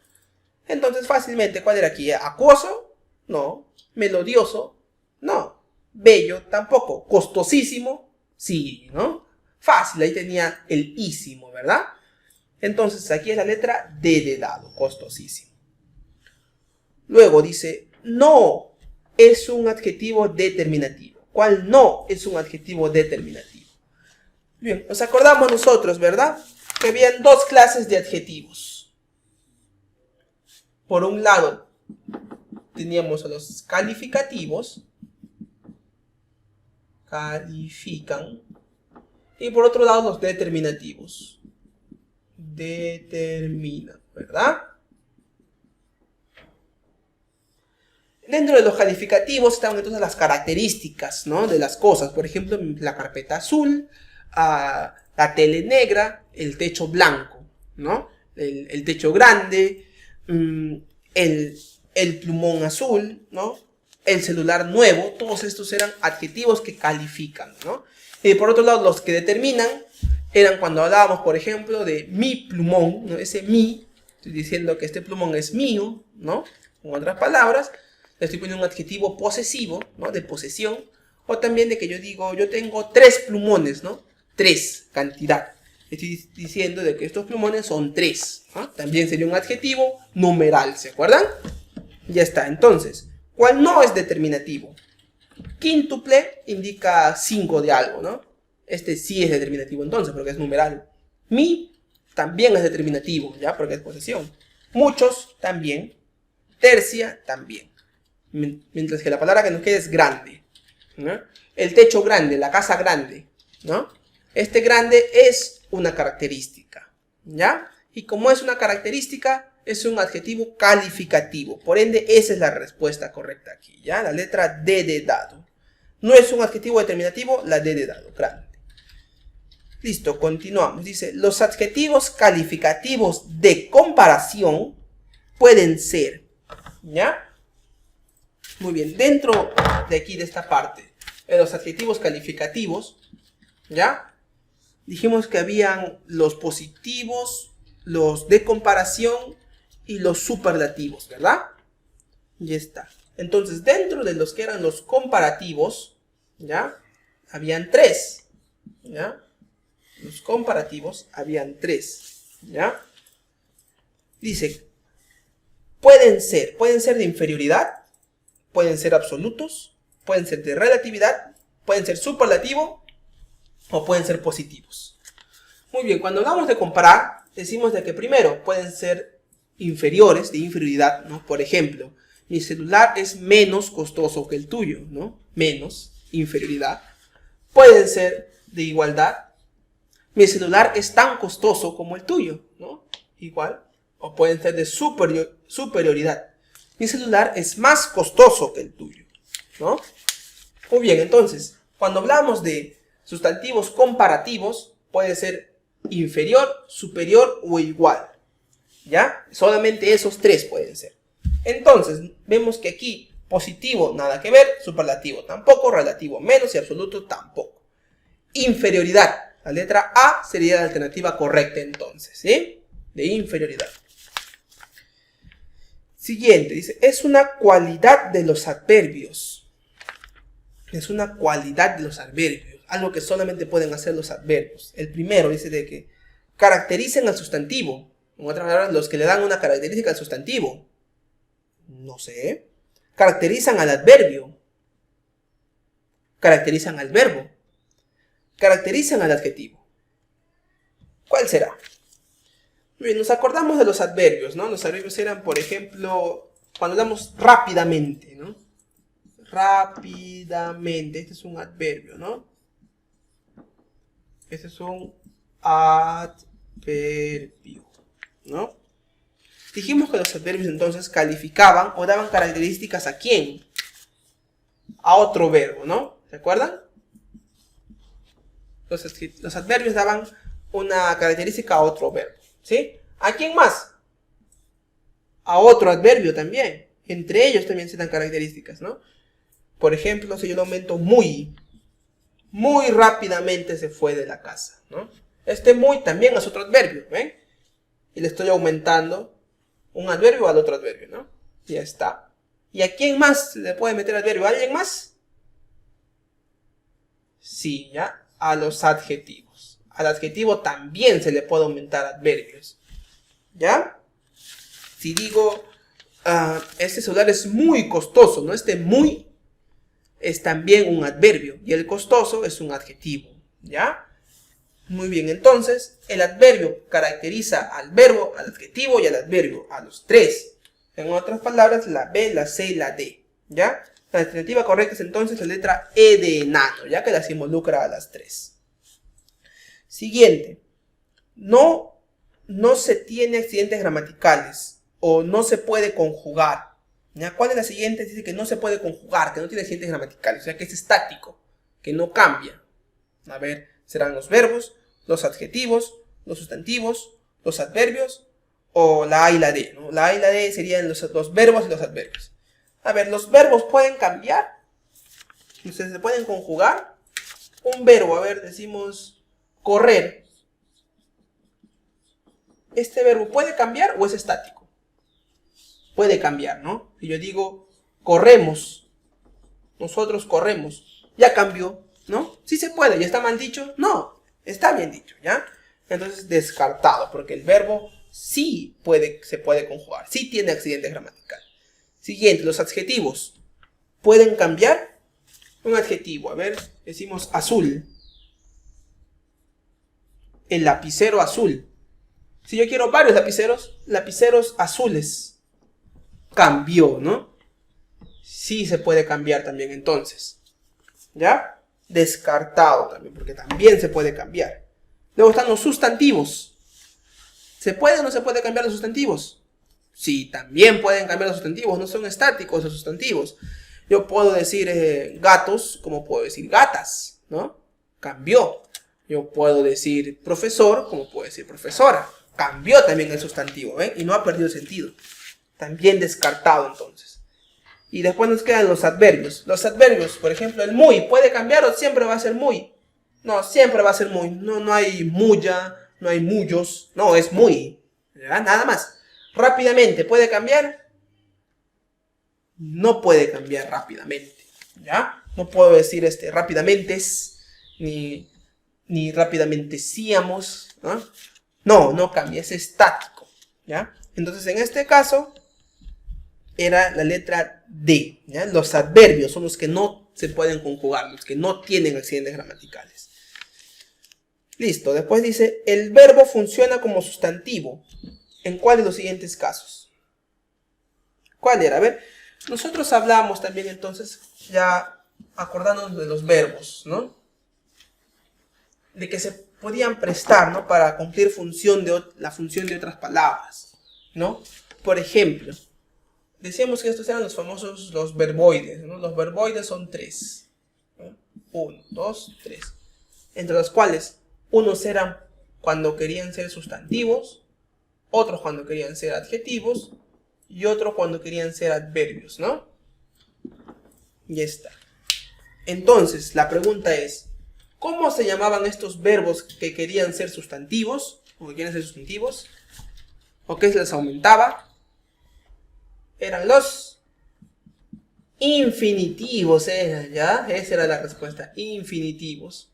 Entonces fácilmente, ¿cuál era aquí? ¿Acuoso? No. ¿Melodioso? No. ¿Bello? Tampoco. ¿Costosísimo? Sí, ¿no? Fácil, ahí tenía el ísimo, ¿verdad? Entonces aquí es la letra D de dado, costosísimo. Luego dice, no es un adjetivo determinativo. ¿Cuál no es un adjetivo determinativo? Bien, nos acordamos nosotros, ¿verdad? Que habían dos clases de adjetivos. Por un lado, teníamos a los calificativos. Califican. Y por otro lado, los determinativos. Determinan, ¿verdad? Dentro de los calificativos están entonces las características, ¿no? De las cosas. Por ejemplo, la carpeta azul, la tele negra, el techo blanco, ¿no? El techo grande, el plumón azul, ¿no? El celular nuevo. Todos estos eran adjetivos que califican, ¿no? Y por otro lado, los que determinan eran cuando hablábamos, por ejemplo, de mi plumón, ¿no? Ese mi, estoy diciendo que este plumón es mío, ¿no? En otras palabras, le estoy poniendo un adjetivo posesivo, ¿no? De posesión. O también de que yo digo, yo tengo 3 plumones, ¿no? 3, cantidad. Estoy diciendo de que estos plumones son 3, ¿no? También sería un adjetivo numeral, ¿se acuerdan? Ya está, entonces, ¿cuál no es determinativo? Quíntuple indica 5 de algo, ¿no? Este sí es determinativo entonces, porque es numeral. Mi también es determinativo, ¿ya? Porque es posesión. Muchos también. Tercia también. Mientras que la palabra que nos queda es grande, ¿no? El techo grande, la casa grande, ¿no? Este grande es una característica, ¿ya? Y como es una característica, es un adjetivo calificativo. Por ende, esa es la respuesta correcta aquí, ¿ya? La letra D de dado. No es un adjetivo determinativo, la D de dado, grande. Listo, continuamos. Dice, los adjetivos calificativos de comparación pueden ser, ¿ya? Muy bien, dentro de aquí, de esta parte, de los adjetivos calificativos, ¿ya? Dijimos que habían los positivos, los de comparación y los superlativos, ¿verdad? Ya está. Entonces, dentro de los que eran los comparativos, ¿ya? Habían 3, ¿ya? Los comparativos habían 3, ¿ya? Dice, pueden ser de inferioridad, pueden ser absolutos, pueden ser de relatividad, pueden ser superlativo o pueden ser positivos. Muy bien, cuando hablamos de comparar, decimos de que primero pueden ser inferiores, de inferioridad, ¿no? Por ejemplo, mi celular es menos costoso que el tuyo, ¿no? Menos, inferioridad. Pueden ser de igualdad. Mi celular es tan costoso como el tuyo, ¿no? Igual. O pueden ser de superioridad. Mi celular es más costoso que el tuyo, ¿no? Muy bien, entonces, cuando hablamos de sustantivos comparativos, puede ser inferior, superior o igual, ¿ya? Solamente esos 3 pueden ser. Entonces, vemos que aquí, positivo, nada que ver, superlativo tampoco, relativo menos y absoluto tampoco. Inferioridad, la letra A sería la alternativa correcta entonces, ¿sí? De inferioridad. Siguiente, dice, es una cualidad de los adverbios. Es una cualidad de los adverbios, algo que solamente pueden hacer los adverbios. El primero dice de que caracterizan al sustantivo. En otras palabras, los que le dan una característica al sustantivo. No sé. Caracterizan al adverbio. Caracterizan al verbo. Caracterizan al adjetivo. ¿Cuál será? Bien, nos acordamos de los adverbios, ¿no? Los adverbios eran, por ejemplo, cuando hablamos rápidamente, ¿no? Rápidamente. Este es un adverbio, ¿no? Este es un adverbio, ¿no? Dijimos que los adverbios entonces calificaban o daban características ¿a quién? A otro verbo, ¿no? ¿Se acuerdan? Los adverbios daban una característica a otro verbo. ¿Sí? ¿A quién más? A otro adverbio también. Entre ellos también se dan características, ¿no? Por ejemplo, si yo lo aumento muy rápidamente se fue de la casa, ¿no? Este muy también es otro adverbio, ¿ven? Y le estoy aumentando un adverbio al otro adverbio, ¿no? Ya está. ¿Y a quién más se le puede meter adverbio? ¿A alguien más? Sí, ¿ya? A los adjetivos. Al adjetivo también se le puede aumentar adverbios, ¿ya? Si digo, este celular es muy costoso, ¿no? Este muy es también un adverbio y el costoso es un adjetivo, ¿ya? Muy bien, entonces el adverbio caracteriza al verbo, al adjetivo y al adverbio, a los tres. En otras palabras, la B, la C y la D, ¿ya? La alternativa correcta es entonces la letra E de enano, ya que las involucra a las tres. Siguiente. No se tiene accidentes gramaticales o no se puede conjugar. ¿Ya? ¿Cuál es la siguiente? Dice que no se puede conjugar, que no tiene accidentes gramaticales, o sea que es estático, que no cambia. A ver, serán los verbos, los adjetivos, los sustantivos, los adverbios o la A y la D, ¿no? La A y la D serían los verbos y los adverbios. A ver, los verbos pueden cambiar, se pueden conjugar. Un verbo, a ver, decimos correr. ¿Este verbo puede cambiar o es estático? Puede cambiar, ¿no? Si yo digo corremos, nosotros corremos, ya cambió, ¿no? Sí se puede, ¿ya está mal dicho? No, está bien dicho, ¿ya? Entonces descartado, porque el verbo sí se puede conjugar, sí tiene accidente gramatical. Siguiente, los adjetivos. ¿Pueden cambiar? Un adjetivo, a ver, decimos azul. El lapicero azul. Si yo quiero varios lapiceros azules. Cambió, ¿no? Sí se puede cambiar también entonces. ¿Ya? Descartado también, porque también se puede cambiar. Luego están los sustantivos. ¿Se puede o no se puede cambiar los sustantivos? Sí, también pueden cambiar los sustantivos, no son estáticos los sustantivos. Yo puedo decir gatos, como puedo decir gatas, ¿no? Cambió. Yo puedo decir profesor, como puedo decir profesora. Cambió también el sustantivo, ¿ven? Y no ha perdido sentido. También descartado entonces. Y después nos quedan los adverbios. Los adverbios, por ejemplo, el muy, ¿puede cambiar o siempre va a ser muy? No, siempre va a ser muy. No hay muya, no hay muyos. No, es muy. ¿Ya? Nada más. Rápidamente, ¿puede cambiar? No puede cambiar rápidamente. ¿Ya? No puedo decir rápidamente ni rápidamente síamos. No cambia, es estático. ¿Ya? Entonces, en este caso, era la letra D. ¿Ya? Los adverbios son los que no se pueden conjugar, los que no tienen accidentes gramaticales. Listo, después dice, el verbo funciona como sustantivo. ¿En cuál de los siguientes casos? ¿Cuál era? A ver, nosotros hablamos también entonces, ya acordándonos de los verbos, ¿no? De que se podían prestar, ¿no? Para cumplir la función de otras palabras, ¿no? Por ejemplo, decíamos que estos eran los verboides, ¿no? Los verboides son tres, ¿no? 1, 2, 3. Entre los cuales, unos eran cuando querían ser sustantivos, otros cuando querían ser adjetivos y otros cuando querían ser adverbios, ¿no? Ya está. Entonces, la pregunta es, ¿cómo se llamaban estos verbos que querían ser sustantivos? ¿O que querían ser sustantivos? ¿O qué se les aumentaba? Eran los infinitivos, ¿ya? Esa era la respuesta, infinitivos.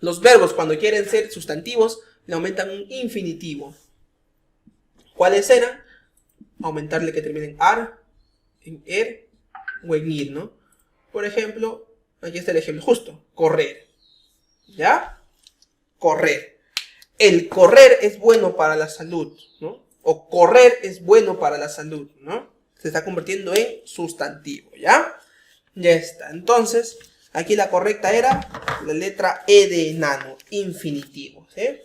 Los verbos cuando quieren ser sustantivos le aumentan un infinitivo. ¿Cuáles eran? Aumentarle que termine en ar, en er o en ir, ¿no? Por ejemplo, aquí está el ejemplo justo, correr. ¿Ya? Correr. El correr es bueno para la salud, ¿no? O correr es bueno para la salud, ¿no? Se está convirtiendo en sustantivo, ¿ya? Ya está. Entonces, aquí la correcta era la letra E de enano, infinitivo, ¿sí?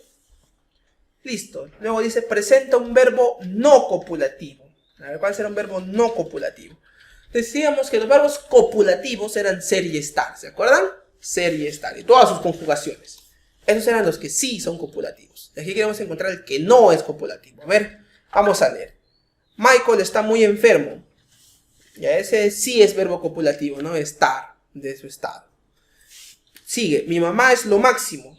Listo. Luego dice, presenta un verbo no copulativo. A ver, ¿cuál será un verbo no copulativo? Decíamos que los verbos copulativos eran ser y estar, ¿se acuerdan? Ser y estar, y todas sus conjugaciones. Esos eran los que sí son copulativos. Y aquí queremos encontrar el que no es copulativo. A ver, vamos a leer. Michael está muy enfermo. Ya ese sí es verbo copulativo, ¿no? Estar, de su estado. Sigue, mi mamá es lo máximo.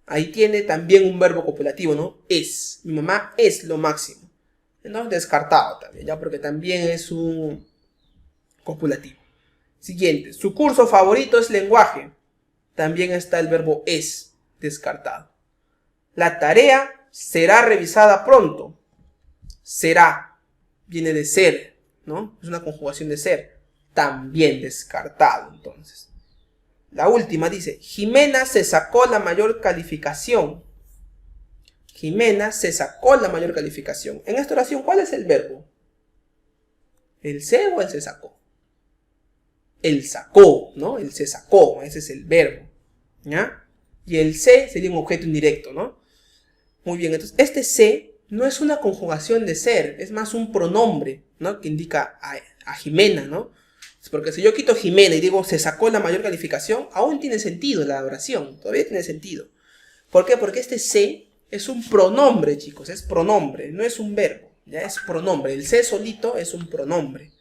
Ahí tiene también un verbo copulativo, ¿no? Es. Mi mamá es lo máximo. ¿No? Descartado también, ya, porque también es un copulativo. Siguiente, su curso favorito es lenguaje. También está el verbo es, descartado. La tarea será revisada pronto. Será, viene de ser, ¿no? Es una conjugación de ser. También descartado, entonces. La última dice, Jimena se sacó la mayor calificación. Jimena se sacó la mayor calificación. En esta oración, ¿cuál es el verbo? ¿El se o el se sacó? El sacó, ¿no? El se sacó, ese es el verbo, ¿ya? Y el se sería un objeto indirecto, ¿no? Muy bien, entonces este se no es una conjugación de ser, es más un pronombre, ¿no? Que indica a Jimena, ¿no? Porque si yo quito Jimena y digo se sacó la mayor calificación, aún tiene sentido la oración, todavía tiene sentido. ¿Por qué? Porque este se es un pronombre, chicos, es pronombre, no es un verbo, ya es pronombre. El se solito es un pronombre,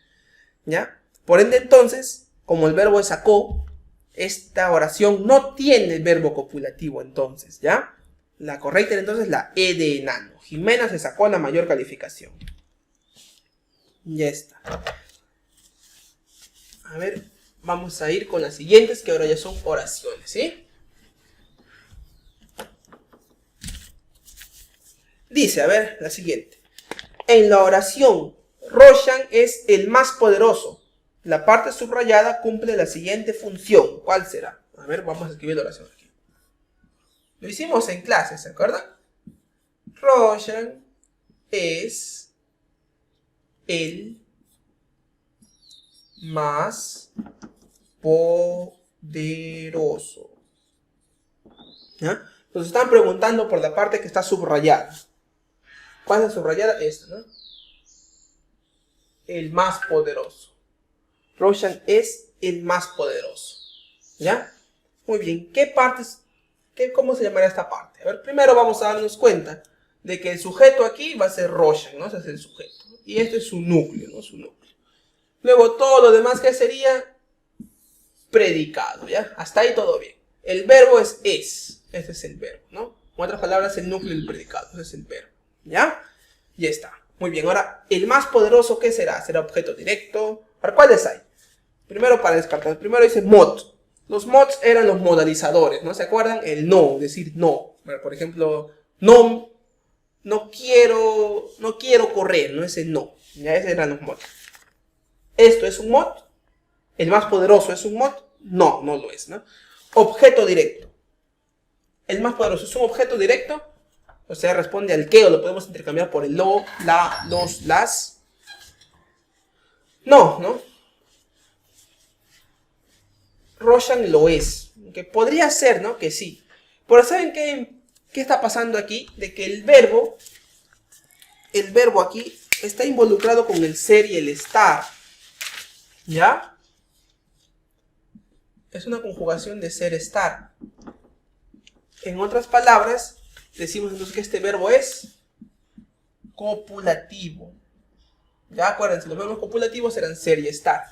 ¿ya? Por ende, entonces, como el verbo es sacó, esta oración no tiene verbo copulativo, entonces, ¿ya? La correcta era entonces la E de enano. Jimena se sacó la mayor calificación. Ya está. A ver, vamos a ir con las siguientes, que ahora ya son oraciones, ¿sí? Dice, a ver, la siguiente. En la oración, Roshan es el más poderoso. La parte subrayada cumple la siguiente función. ¿Cuál será? A ver, vamos a escribir la oración aquí. Lo hicimos en clase, ¿se acuerdan? Roshan es el más poderoso. ¿Ya? Nos están preguntando por la parte que está subrayada. ¿Cuál es la subrayada? Esta, ¿no? El más poderoso. Roshan es el más poderoso. ¿Ya? Muy bien. ¿Qué partes? ¿Cómo se llamará esta parte? A ver, primero vamos a darnos cuenta de que el sujeto aquí va a ser Roshan, ¿no? Ese es el sujeto. Y este es su núcleo, ¿no? Su núcleo. Luego todo lo demás que sería predicado, ¿ya? Hasta ahí todo bien. El verbo es. Este es el verbo, ¿no? En otras palabras, el núcleo del predicado. Ese es el verbo, ¿ya? Ya está. Muy bien. Ahora, el más poderoso, ¿qué será? ¿Será objeto directo? ¿Para cuáles hay? Primero, para descartar. Primero dice mod. Los mods eran los modalizadores, ¿no? ¿Se acuerdan? El no, decir no. Por ejemplo, no quiero correr, ¿no? Ese no. Ya, esos eran los mods. ¿Esto es un mod? ¿El más poderoso es un mod? No, no lo es, ¿no? Objeto directo. ¿El más poderoso es un objeto directo? O sea, responde al que, o lo podemos intercambiar por el lo, la, los, las. No, ¿no? Roshan lo es. Que podría ser, ¿no? Que sí. Pero ¿saben qué está pasando aquí? De que el verbo aquí está involucrado con el ser y el estar. ¿Ya? Es una conjugación de ser-estar. En otras palabras, decimos entonces que este verbo es copulativo. ¿Ya? Acuérdense, los verbos copulativos eran ser y estar.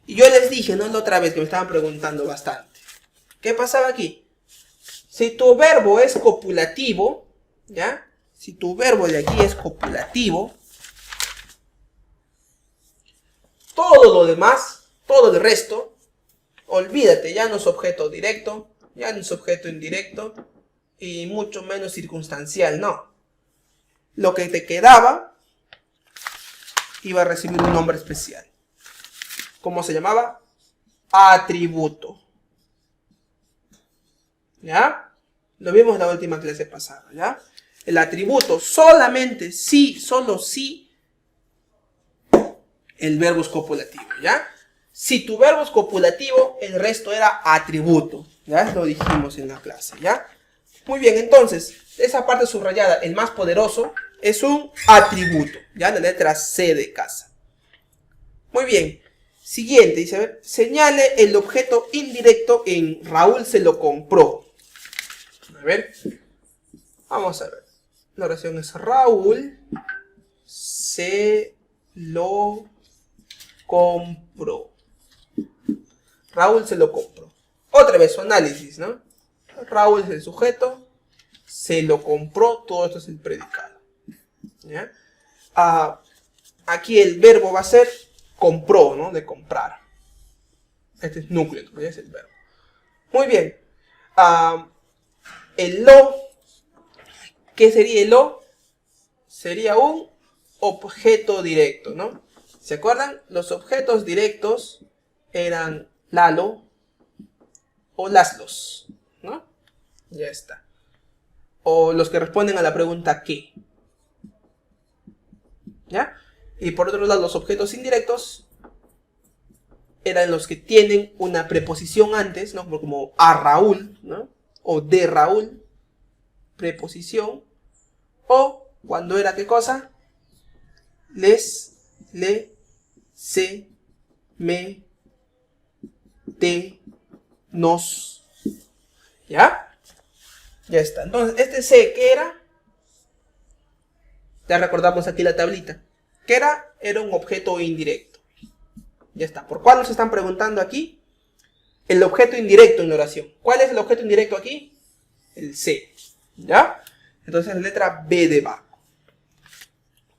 Y yo les dije, ¿no? La otra vez que me estaban preguntando bastante. ¿Qué pasaba aquí? Si tu verbo es copulativo, ¿ya? Si tu verbo de aquí es copulativo, todo lo demás, todo el resto, olvídate, ya no es objeto directo, ya no es objeto indirecto, y mucho menos circunstancial, no. Lo que te quedaba iba a recibir un nombre especial. ¿Cómo se llamaba? Atributo. ¿Ya? Lo vimos en la última clase pasada, ¿ya? El atributo solamente si, solo si el verbo es copulativo, ¿ya? Si tu verbo es copulativo, el resto era atributo, ¿ya? Lo dijimos en la clase, ¿ya? Muy bien, entonces, esa parte subrayada, el más poderoso, es un atributo, ¿ya? La letra C de casa. Muy bien. Siguiente, dice, a ver, señale el objeto indirecto en Raúl se lo compró. A ver, vamos a ver. La oración es Raúl se lo compró. Raúl se lo compró. Otra vez su análisis, ¿no? Raúl es el sujeto, se lo compró, todo esto es el predicado. ¿Ya? Aquí el verbo va a ser compró, ¿no? De comprar. Este es núcleo, ¿no? Es el verbo. Muy bien. El lo, ¿qué sería el lo? Sería un objeto directo, ¿no? ¿Se acuerdan? Los objetos directos eran Lalo o Laslos, ¿no? Ya está. O los que responden a la pregunta ¿qué? ¿Ya? Y por otro lado, los objetos indirectos eran los que tienen una preposición antes, ¿no? Como a Raúl, ¿no? O de Raúl, preposición. O cuando era ¿qué cosa? Les, le, se, me, te, nos. ¿Ya? Ya está. Entonces, este se, ¿qué era? Ya recordamos aquí la tablita. ¿Qué era? Era un objeto indirecto. Ya está. ¿Por cuál nos están preguntando aquí? El objeto indirecto en la oración. ¿Cuál es el objeto indirecto aquí? El se. ¿Ya? Entonces, la letra B de vago.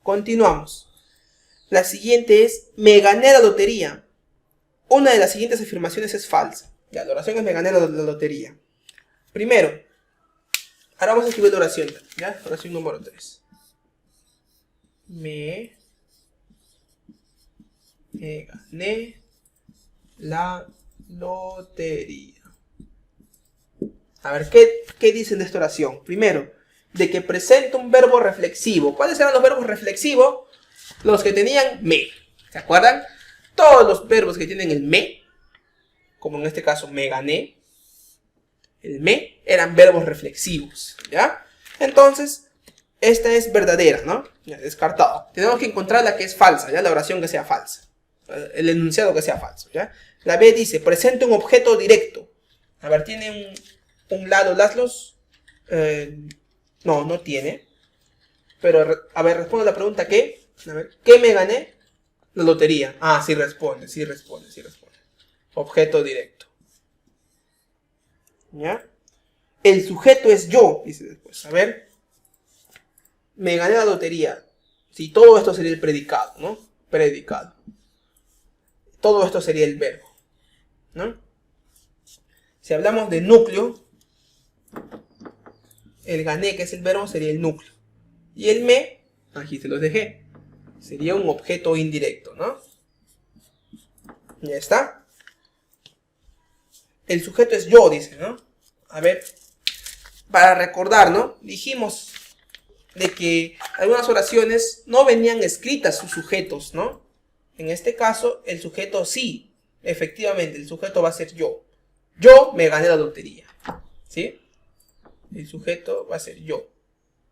Continuamos. La siguiente es, me gané la lotería. Una de las siguientes afirmaciones es falsa. Ya, la oración es me gané la lotería. Primero, ahora vamos a escribir la oración. ¿Ya? Oración número 3. Me gané la lotería. A ver, ¿qué dicen de esta oración? Primero, de que presenta un verbo reflexivo. ¿Cuáles eran los verbos reflexivos? Los que tenían me. ¿Se acuerdan? Todos los verbos que tienen el me, como en este caso me gané, el me, eran verbos reflexivos. ¿Ya? Entonces, esta es verdadera, ¿no? Ya, descartado. Tenemos que encontrar la que es falsa, ¿ya? La oración que sea falsa. El enunciado que sea falso, ¿ya? La B dice, presenta un objeto directo. A ver, ¿tiene un lado Laslos? No, no tiene. Pero, a ver, responde la pregunta ¿qué? A ver, ¿qué me gané? La lotería. Ah, sí responde. Objeto directo. ¿Ya? El sujeto es yo, dice después. A ver. Me gané la lotería. Sí, todo esto sería el predicado, ¿no? Predicado. Todo esto sería el verbo, ¿no? Si hablamos de núcleo, el gané, que es el verbo, sería el núcleo. Y el me, aquí se los dejé, sería un objeto indirecto, ¿no? Ya está. El sujeto es yo, dice, ¿no? A ver, para recordar, ¿no? Dijimos de que algunas oraciones no venían escritas sus sujetos, ¿no? En este caso, el sujeto sí, efectivamente, el sujeto va a ser yo. Yo me gané la lotería, ¿sí? El sujeto va a ser yo.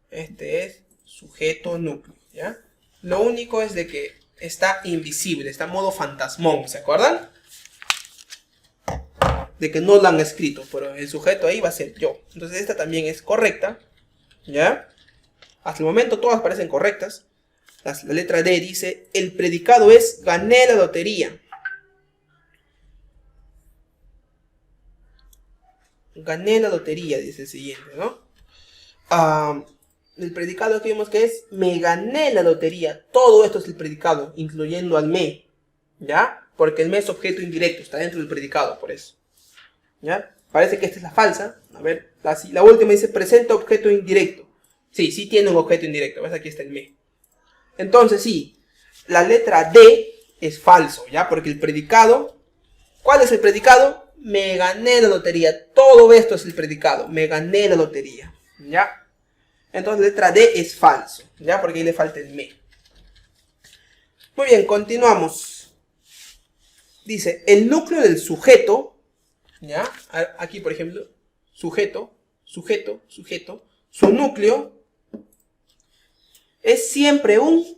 Este es sujeto núcleo, ¿ya? Lo único es de que está invisible, está en modo fantasmón, ¿se acuerdan? De que no lo han escrito, pero el sujeto ahí va a ser yo. Entonces esta también es correcta, ¿ya? Hasta el momento todas parecen correctas. La letra D dice, el predicado es gané la lotería. Gané la lotería, dice el siguiente, ¿no? El predicado que vimos que es me gané la lotería. Todo esto es el predicado, incluyendo al me. ¿Ya? Porque el me es objeto indirecto, está dentro del predicado, por eso. ¿Ya? Parece que esta es la falsa. A ver, la última dice presenta objeto indirecto. Sí, sí tiene un objeto indirecto. ¿Ves? Aquí está el me. Entonces sí, la letra D es falso, ¿ya? Porque el predicado, ¿cuál es el predicado? Me gané la lotería. Todo esto es el predicado. Me gané la lotería, ¿ya? Entonces la letra D es falso, ¿ya? Porque ahí le falta el me. Muy bien, continuamos. Dice, el núcleo del sujeto, ¿ya? Aquí, por ejemplo, sujeto, su núcleo es siempre un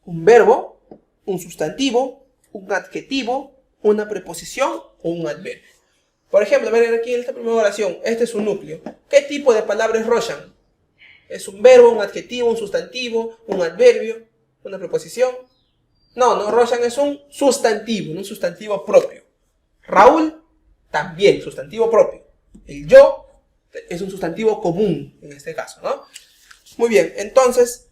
verbo, un sustantivo, un adjetivo, una preposición o un adverbio. Por ejemplo, a ver aquí en esta primera oración, este es un núcleo. ¿Qué tipo de palabra es Roshan? ¿Es un verbo, un adjetivo, un sustantivo, un adverbio, una preposición? No, Roshan es un sustantivo propio. Raúl, también, sustantivo propio. El yo es un sustantivo común, en este caso, ¿no? Muy bien, entonces,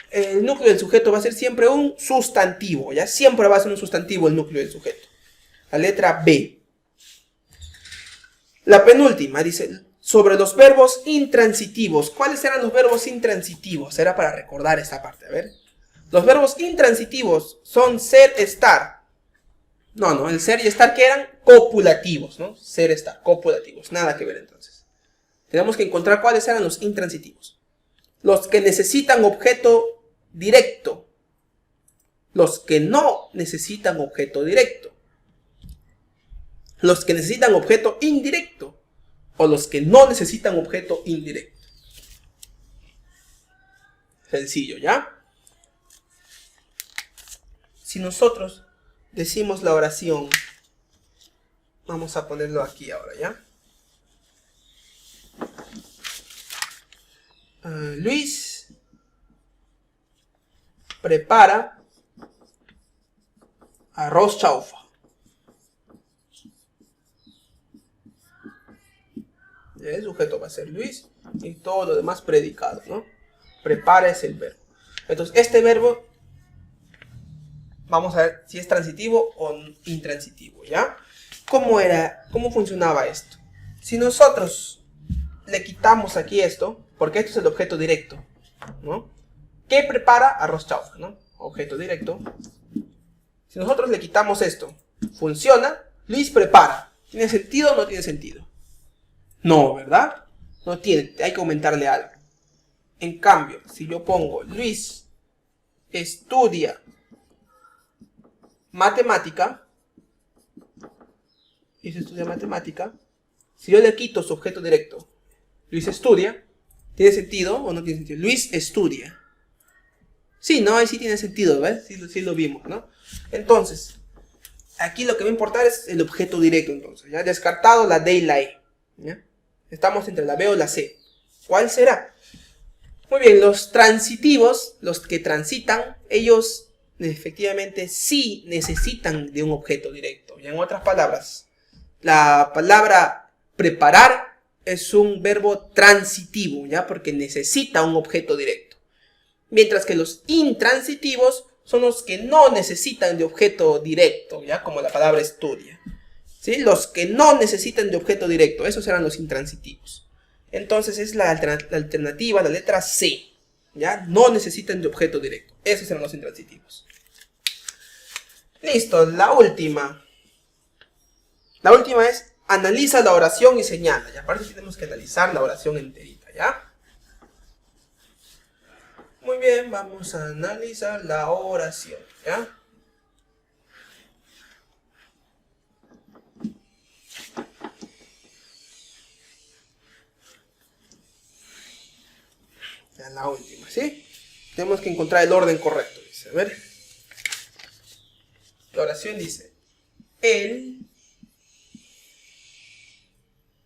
el núcleo del sujeto va a ser siempre un sustantivo, ¿ya? Siempre va a ser un sustantivo el núcleo del sujeto. La letra B. La penúltima dice, sobre los verbos intransitivos. ¿Cuáles eran los verbos intransitivos? Era para recordar esta parte, a ver. Los verbos intransitivos son ser, estar. No, el ser y estar que eran copulativos, ¿no? Ser, estar, copulativos. Nada que ver entonces. Tenemos que encontrar cuáles eran los intransitivos. Los que necesitan objeto directo. Los que no necesitan objeto directo. Los que necesitan objeto indirecto. O los que no necesitan objeto indirecto. Sencillo, ¿ya? Si nosotros decimos la oración, vamos a ponerlo aquí ahora, ¿ya? Luis prepara arroz chaufa. El sujeto va a ser Luis y todo lo demás predicado, ¿no? Prepara es el verbo. Entonces, este verbo, vamos a ver si es transitivo o intransitivo, ¿ya? ¿Cómo funcionaba esto? Si nosotros le quitamos aquí esto, porque esto es el objeto directo, ¿no? ¿Qué prepara? Arroz chaufa, ¿no? Objeto directo. Si nosotros le quitamos esto, ¿funciona? Luis prepara. ¿Tiene sentido o no tiene sentido? No, ¿verdad? No tiene, hay que aumentarle algo. En cambio, si yo pongo Luis estudia matemática, si yo le quito su objeto directo, Luis estudia, ¿tiene sentido o no tiene sentido? Luis estudia. Sí, ¿no? Ahí sí tiene sentido, ¿ves? Sí lo vimos, ¿no? Entonces, aquí lo que va a importar es el objeto directo, entonces, ¿ya? Descartado la D y la E, ¿ya? Estamos entre la B o la C. ¿Cuál será? Muy bien, los transitivos, los que transitan, ellos efectivamente sí necesitan de un objeto directo. Y en otras palabras, la palabra preparar es un verbo transitivo, ¿ya? Porque necesita un objeto directo. Mientras que los intransitivos son los que no necesitan de objeto directo, ¿ya? Como la palabra estudia. ¿Sí? Los que no necesitan de objeto directo, esos serán los intransitivos. Entonces es la alternativa, la letra C, ¿ya? No necesitan de objeto directo, esos serán los intransitivos. Listo, la última. La última es, analiza la oración y señala. Y aparte tenemos que analizar la oración enterita, ¿ya? Muy bien, vamos a analizar la oración, ¿ya? Ya la última, ¿sí? Tenemos que encontrar el orden correcto, dice. A ver. La oración dice, el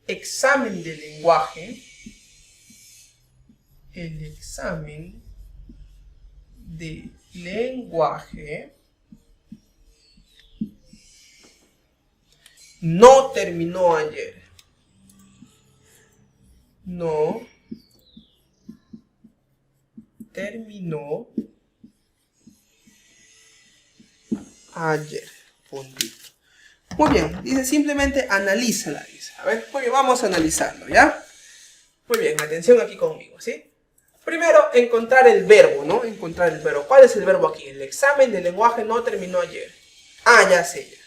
examen de lenguaje, no terminó ayer. No terminó ayer. Puntito. Muy bien, dice simplemente analízala, dice. A ver, muy bien, vamos a analizarlo, ¿ya? Muy bien, atención aquí conmigo, ¿sí? Primero, encontrar el verbo, ¿no? Encontrar el verbo. ¿Cuál es el verbo aquí? El examen de lenguaje no terminó ayer. Ah, ya sé ya.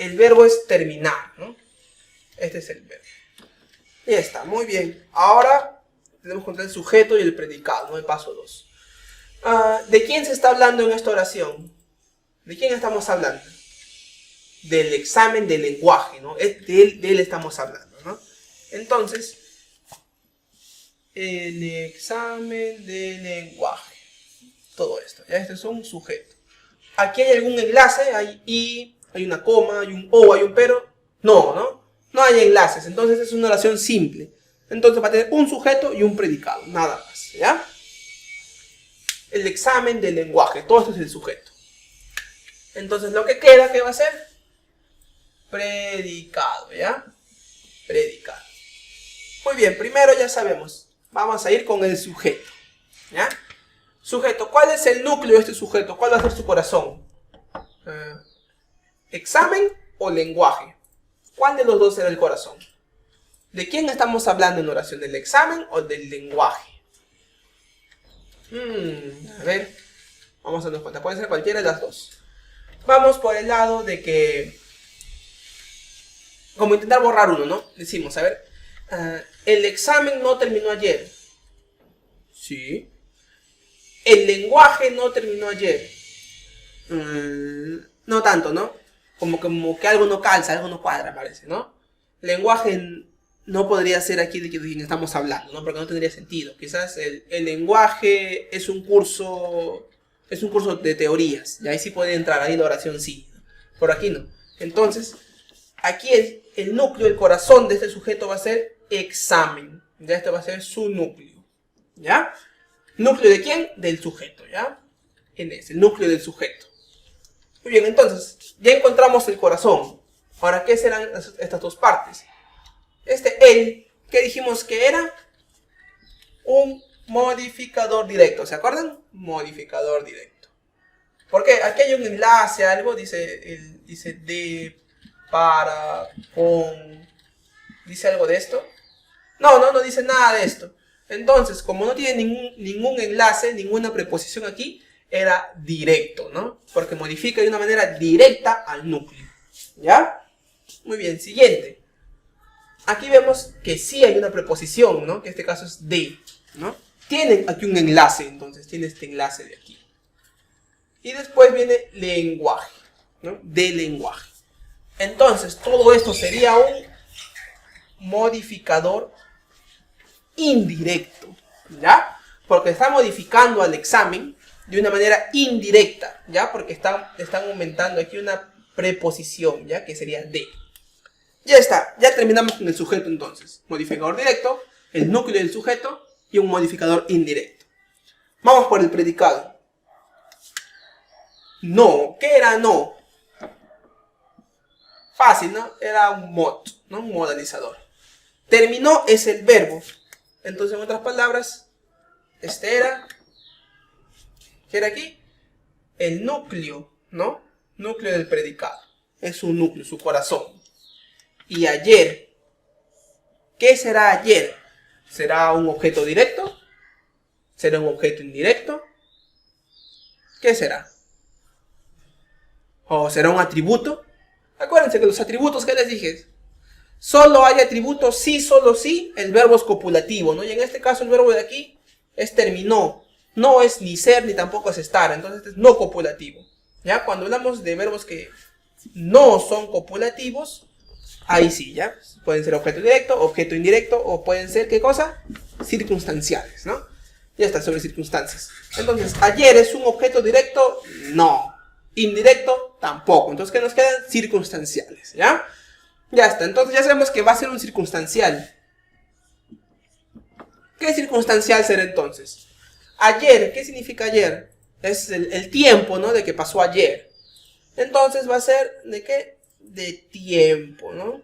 El verbo es terminar, ¿no? Este es el verbo. Ya está, muy bien. Ahora tenemos que encontrar el sujeto y el predicado, ¿no? El paso 2. ¿De quién se está hablando en esta oración? ¿De quién estamos hablando? Del examen de lenguaje, ¿no? De él estamos hablando, ¿no? Entonces, el examen de lenguaje. Todo esto, ya este es un sujeto. Aquí hay algún enlace, hay y, hay una coma, hay un o, hay un pero. No hay enlaces, entonces es una oración simple. Entonces va a tener un sujeto y un predicado, nada más, ¿ya? El examen del lenguaje, todo esto es el sujeto. Entonces lo que queda, ¿qué va a ser? Predicado, ¿ya? Predicado. Muy bien, primero ya sabemos, vamos a ir con el sujeto, ¿ya? Sujeto, ¿cuál es el núcleo de este sujeto? ¿Cuál va a ser su corazón? ¿Examen o lenguaje? ¿Cuál de los dos será el corazón? ¿De quién estamos hablando en oración? ¿Del examen o del lenguaje? A ver, vamos a darnos cuenta. Puede ser cualquiera de las dos. Vamos por el lado de que... Como intentar borrar uno, ¿no? Decimos, a ver. El examen no terminó ayer. Sí. El lenguaje no terminó ayer. No tanto, ¿no? Como que algo no calza, algo no cuadra, parece, ¿no? Lenguaje no podría ser aquí de quien estamos hablando, ¿no? Porque no tendría sentido. Quizás el lenguaje es un curso de teorías, y ahí sí puede entrar, ahí la oración sí. Por aquí no. Entonces, aquí el núcleo, el corazón de este sujeto va a ser examen. Ya este va a ser su núcleo, ¿ya? ¿Núcleo de quién? Del sujeto, ¿ya? ¿Quién es? El núcleo del sujeto. Muy bien, entonces, ya encontramos el corazón. Ahora, ¿qué serán estas dos partes? El, ¿qué dijimos que era? Un modificador directo, ¿se acuerdan? Modificador directo. ¿Por qué? Aquí hay un enlace, algo, dice de, para, con, ¿dice algo de esto? No dice nada de esto. Entonces, como no tiene ningún enlace, ninguna preposición aquí, era directo, ¿no? Porque modifica de una manera directa al núcleo, ¿ya? Muy bien, siguiente. Aquí vemos que sí hay una preposición, ¿no? Que en este caso es de, ¿no? Tiene aquí un enlace, entonces tiene este enlace de aquí. Y después viene lenguaje, ¿no? De lenguaje. Entonces, todo esto sería un modificador indirecto, ¿ya? Porque está modificando al examen de una manera indirecta, ¿ya? Porque están aumentando aquí una preposición, ¿ya? Que sería de. Ya está, ya terminamos con el sujeto entonces. Modificador directo, el núcleo del sujeto y un modificador indirecto. Vamos por el predicado. No, ¿qué era no? Fácil, ¿no? Era un mod, ¿no? Un modalizador. Terminó es el verbo. Entonces, en otras palabras, este era, ¿qué era aquí? El núcleo, ¿no? Núcleo del predicado. Es su núcleo, su corazón. Y ayer, ¿qué será ayer? ¿Será un objeto directo? ¿Será un objeto indirecto? ¿Qué será? ¿O será un atributo? Acuérdense que los atributos que les dije, solo hay atributos sí, solo sí, el verbo es copulativo, ¿no? Y en este caso el verbo de aquí es terminó. No es ni ser ni tampoco es estar, entonces es no copulativo. ¿Ya? Cuando hablamos de verbos que no son copulativos, ahí sí, ¿ya? Pueden ser objeto directo, objeto indirecto, o pueden ser, ¿qué cosa? Circunstanciales, ¿no? Ya está, sobre circunstancias. Entonces, ayer es un objeto directo, no. Indirecto, tampoco. Entonces, ¿qué nos quedan? Circunstanciales, ¿ya? Ya está, entonces ya sabemos que va a ser un circunstancial. ¿Qué circunstancial será entonces? Ayer, ¿qué significa ayer? Es el tiempo, ¿no? De que pasó ayer. Entonces va a ser, ¿de qué? De tiempo, ¿no?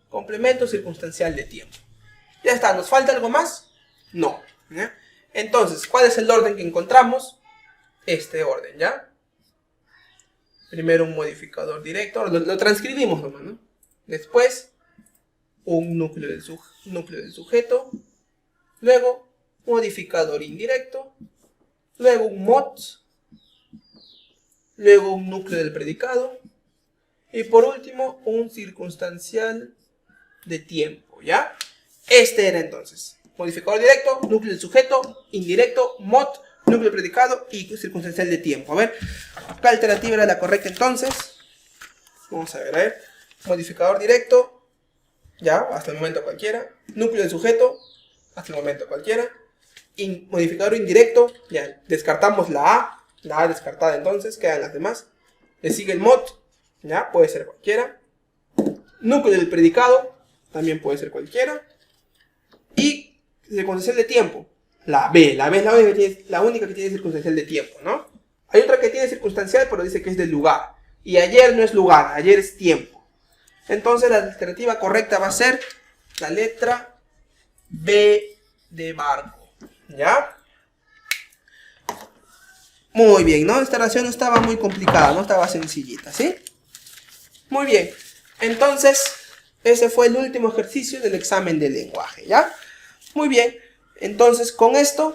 Complemento circunstancial de tiempo. Ya está, ¿nos falta algo más? No. ¿Ya? Entonces, ¿cuál es el orden que encontramos? Este orden, ¿ya? Primero un modificador directo, lo transcribimos nomás, ¿no? Después, un núcleo del sujeto. Luego, modificador indirecto. Luego, un mod. Luego, un núcleo del predicado. Y por último, un circunstancial de tiempo, ¿ya? Este era entonces. Modificador directo, núcleo del sujeto, indirecto, mod, núcleo del predicado y circunstancial de tiempo. A ver, ¿qué alternativa era la correcta entonces? Vamos a ver. Modificador directo, ya, hasta el momento cualquiera. Núcleo del sujeto, hasta el momento cualquiera. Modificador indirecto, ya, descartamos la A descartada entonces, quedan las demás. Le sigue el mod, ya, puede ser cualquiera. núcleo del predicado, también puede ser cualquiera. Y circunstancial de tiempo, la B es la única que tiene circunstancial de tiempo, ¿no? Hay otra que tiene circunstancial, pero dice que es del lugar. Y ayer no es lugar, ayer es tiempo. Entonces la alternativa correcta va a ser la letra B de barco, ¿ya? Muy bien, ¿no? Esta oración no estaba muy complicada, no estaba sencillita, ¿sí? Muy bien. Entonces, ese fue el último ejercicio del examen de lenguaje, ¿ya? Muy bien. Entonces, con esto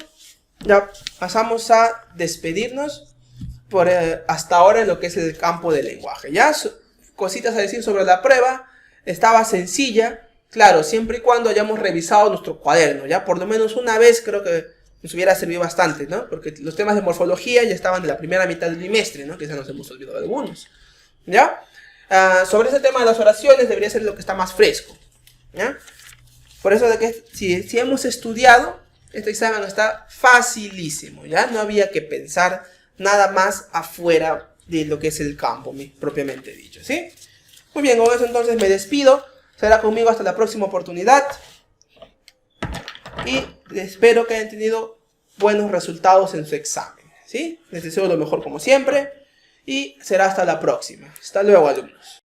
ya pasamos a despedirnos por hasta ahora en lo que es el campo del lenguaje, ¿ya? Cositas a decir sobre la prueba. Estaba sencilla, claro, siempre y cuando hayamos revisado nuestro cuaderno, ¿ya? Por lo menos una vez creo que nos hubiera servido bastante, ¿no? Porque los temas de morfología ya estaban de la primera mitad del trimestre, ¿no? Quizás nos hemos olvidado de algunos, ¿ya? Sobre ese tema de las oraciones debería ser lo que está más fresco, ¿ya? Por eso de que si hemos estudiado, este examen está facilísimo, ¿ya? No había que pensar nada más afuera de lo que es el campo, propiamente dicho, ¿sí? Muy bien, con eso entonces me despido. Será conmigo hasta la próxima oportunidad. Y espero que hayan tenido buenos resultados en su examen, ¿sí? Les deseo lo mejor como siempre. Y será hasta la próxima. Hasta luego, alumnos.